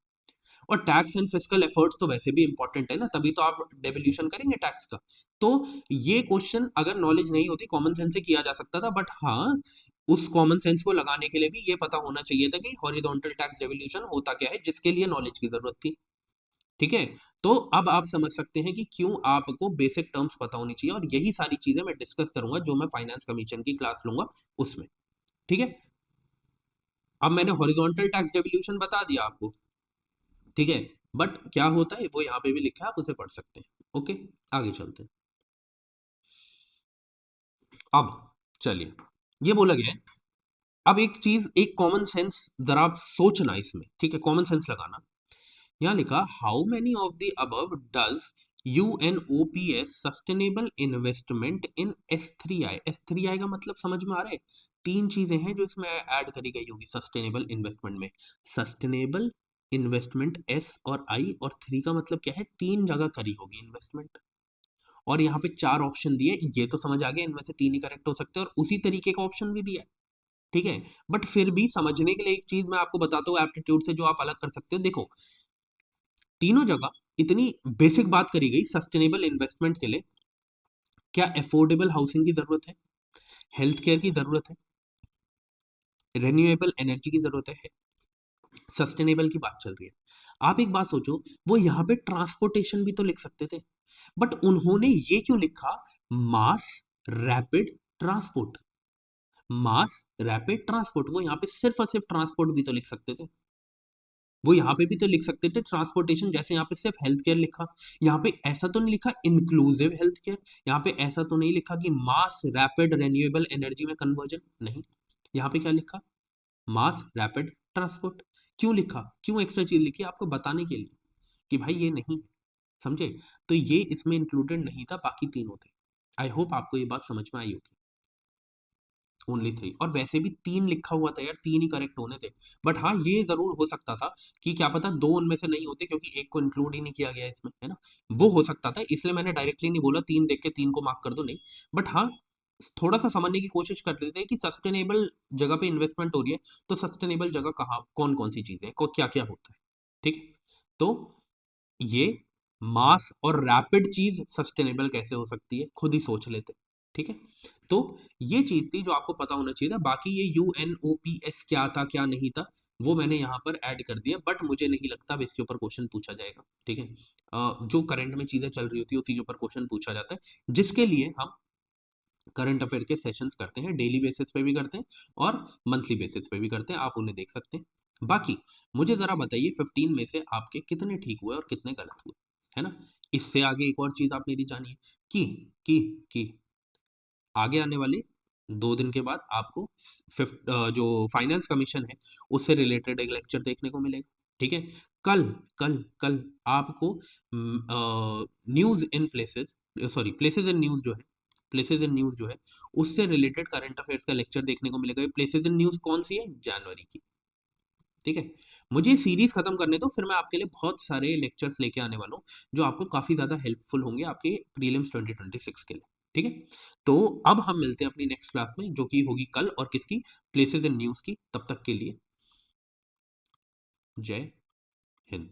Speaker 1: और टैक्स एंड फिस्कल एफर्ट्स तो वैसे भी इंपॉर्टेंट है ना, तभी तो आप डेवल्यूशन करेंगे टैक्स का। तो ये क्वेश्चन अगर नॉलेज नहीं होती कॉमन सेंस से किया जा सकता था, बट हाँ उस कॉमन सेंस को लगाने के लिए भी ये पता होना चाहिए था कि हॉरिजॉन्टल टैक्स डेवल्यूशन होता क्या है, जिसके लिए नॉलेज की जरूरत थी। ठीक है, तो अब आप समझ सकते हैं कि क्यों आपको बेसिक टर्म्स पता होनी चाहिए, और यही सारी चीजें मैं डिस्कस करूंगा जो मैं फाइनेंस कमीशन की क्लास लूंगा उसमें। ठीक है, अब मैंने हॉरिजॉन्टल टैक्स डेवल्यूशन बता दिया आपको। ठीक है, बट क्या होता है वो यहाँ पे भी लिखा है, आप उसे पढ़ सकते हैं। ओके, आगे चलते हैं। अब चलिए, ये बोला गया है, अब एक चीज, एक कॉमन सेंस जरा आप सोचना इसमें, ठीक है, कॉमन सेंस लगाना। यहाँ लिखा how many of the above does UNOPS sustainable investment in S3I। S3I का मतलब समझ में आ रहा है? तीन चीजें हैं जो इसमें ऐड करी गई होगी सस्टेनेबल इन्वेस्टमेंट में। सस्टेनेबल इन्वेस्टमेंट S और I, और 3 का मतलब क्या है? तीन जगह करी होगी इन्वेस्टमेंट। और यहाँ पे चार ऑप्शन दिए, ये तो समझ आ गया इनमें से तीन ही करेक्ट हो सकते हैं, और उसी तरीके का ऑप्शन भी दिया है। ठीक है, बट फिर भी समझने के लिए एक चीज मैं आपको बताता हूँ एप्टीट्यूड से जो आप अलग कर सकते हो। देखो, तीनों जगह इतनी बेसिक बात करी गई सस्टेनेबल इन्वेस्टमेंट के लिए। क्या अफोर्डेबल हाउसिंग की जरूरत है, हेल्थ केयर की जरूरत है, रिन्यूएबल एनर्जी की जरूरत है, सस्टेनेबल की बात चल रही है। आप एक बात सोचो, वो यहाँ पे ट्रांसपोर्टेशन भी तो लिख सकते थे, बट उन्होंने ये क्यों लिखा? Mass rapid transport. Mass rapid transport, वो यहाँ पे सिर्फ और सिर्फ ट्रांसपोर्ट भी तो लिख सकते थे। वो यहाँ पे भी तो लिख सकते थे ट्रांसपोर्टेशन, जैसे यहाँ पे सिर्फ हेल्थ केयर लिखा। यहाँ पे ऐसा तो नहीं लिखा इंक्लूसिव हेल्थ केयर। यहाँ पे ऐसा तो नहीं लिखा कि मास रैपिड रेन्यूएबल एनर्जी में कन्वर्जन। नहीं, यहाँ पे क्या लिखा? Mass rapid transport. क्यों लिखा? क्यों एक्स्ट्रा चीज लिखी? आपको बताने के लिए कि भाई ये नहीं है, समझे? तो ये इसमें इंक्लूडेड नहीं था, बाकी तीनों थे। आई होप आपको ये बात समझ में आई होगी। ओनली 3, और वैसे भी 3 लिखा हुआ था यार, 3 ही करेक्ट होने थे। बट हाँ ये जरूर हो सकता था कि क्या पता दो उनमें से नहीं होते, क्योंकि एक को इंक्लूड ही नहीं किया गया इसमें, है ना? वो हो सकता था, इसलिए मैंने डायरेक्टली नहीं बोला 3 देख के 3 को मार्क कर दो, नहीं। बट हाँ, थोड़ा सा समझने की कोशिश कर लेते हैं कि सस्टेनेबल जगह पे इन्वेस्टमेंट हो रही है, तो सस्टेनेबल जगह कहाँ, कौन कौन सी चीजें क्या क्या होता है। ठीक है, तो ये मास और रैपिड चीज सस्टेनेबल कैसे हो सकती है, खुद ही सोच लेते। ठीक है, तो ये चीज थी जो आपको पता होना चाहिए था। बाकी ये यूएनओपीएस क्या था क्या नहीं था, वो मैंने यहाँ पर ऐड कर दिया, बट मुझे नहीं लगता अब इसके ऊपर क्वेश्चन पूछा जाएगा। ठीक है, जो करंट में चीजें चल रही होती है उसी के ऊपर क्वेश्चन पूछा जाता है, जिसके लिए हम करंट अफेयर के सेशंस करते हैं, डेली बेसिस पे भी करते हैं और मंथली बेसिस पे भी करते हैं, आप उन्हें देख सकते हैं। बाकी मुझे जरा बताइए 15 में से आपके कितने ठीक हुए और कितने गलत हुए, है ना? इससे आगे एक और चीज आप मेरी जानिए कि आगे आने वाले 2 दिन के बाद आपको जो फाइनेंस कमीशन है उससे रिलेटेड एक लेक्चर देखने को मिलेगा। ठीक है, कल कल कल आपको news in places, sorry places in news जो है, प्लेसेस इन न्यूज जो है उससे रिलेटेड करंट अफेयर्स का लेक्चर देखने को मिलेगा। प्लेसेस इन न्यूज कौन सी है? जनवरी की। ठीक है, मुझे सीरीज खत्म करने दो, फिर मैं आपके लिए बहुत सारे लेक्चर्स लेके आने वाला हूँ जो आपको काफी ज्यादा हेल्पफुल होंगे आपके प्रीलिम्स 2026 के लिए। ठीक है, तो अब हम मिलते हैं अपनी नेक्स्ट क्लास में, जो कि होगी कल, और किसकी? प्लेसेस इन न्यूज की। तब तक के लिए जय हिंद।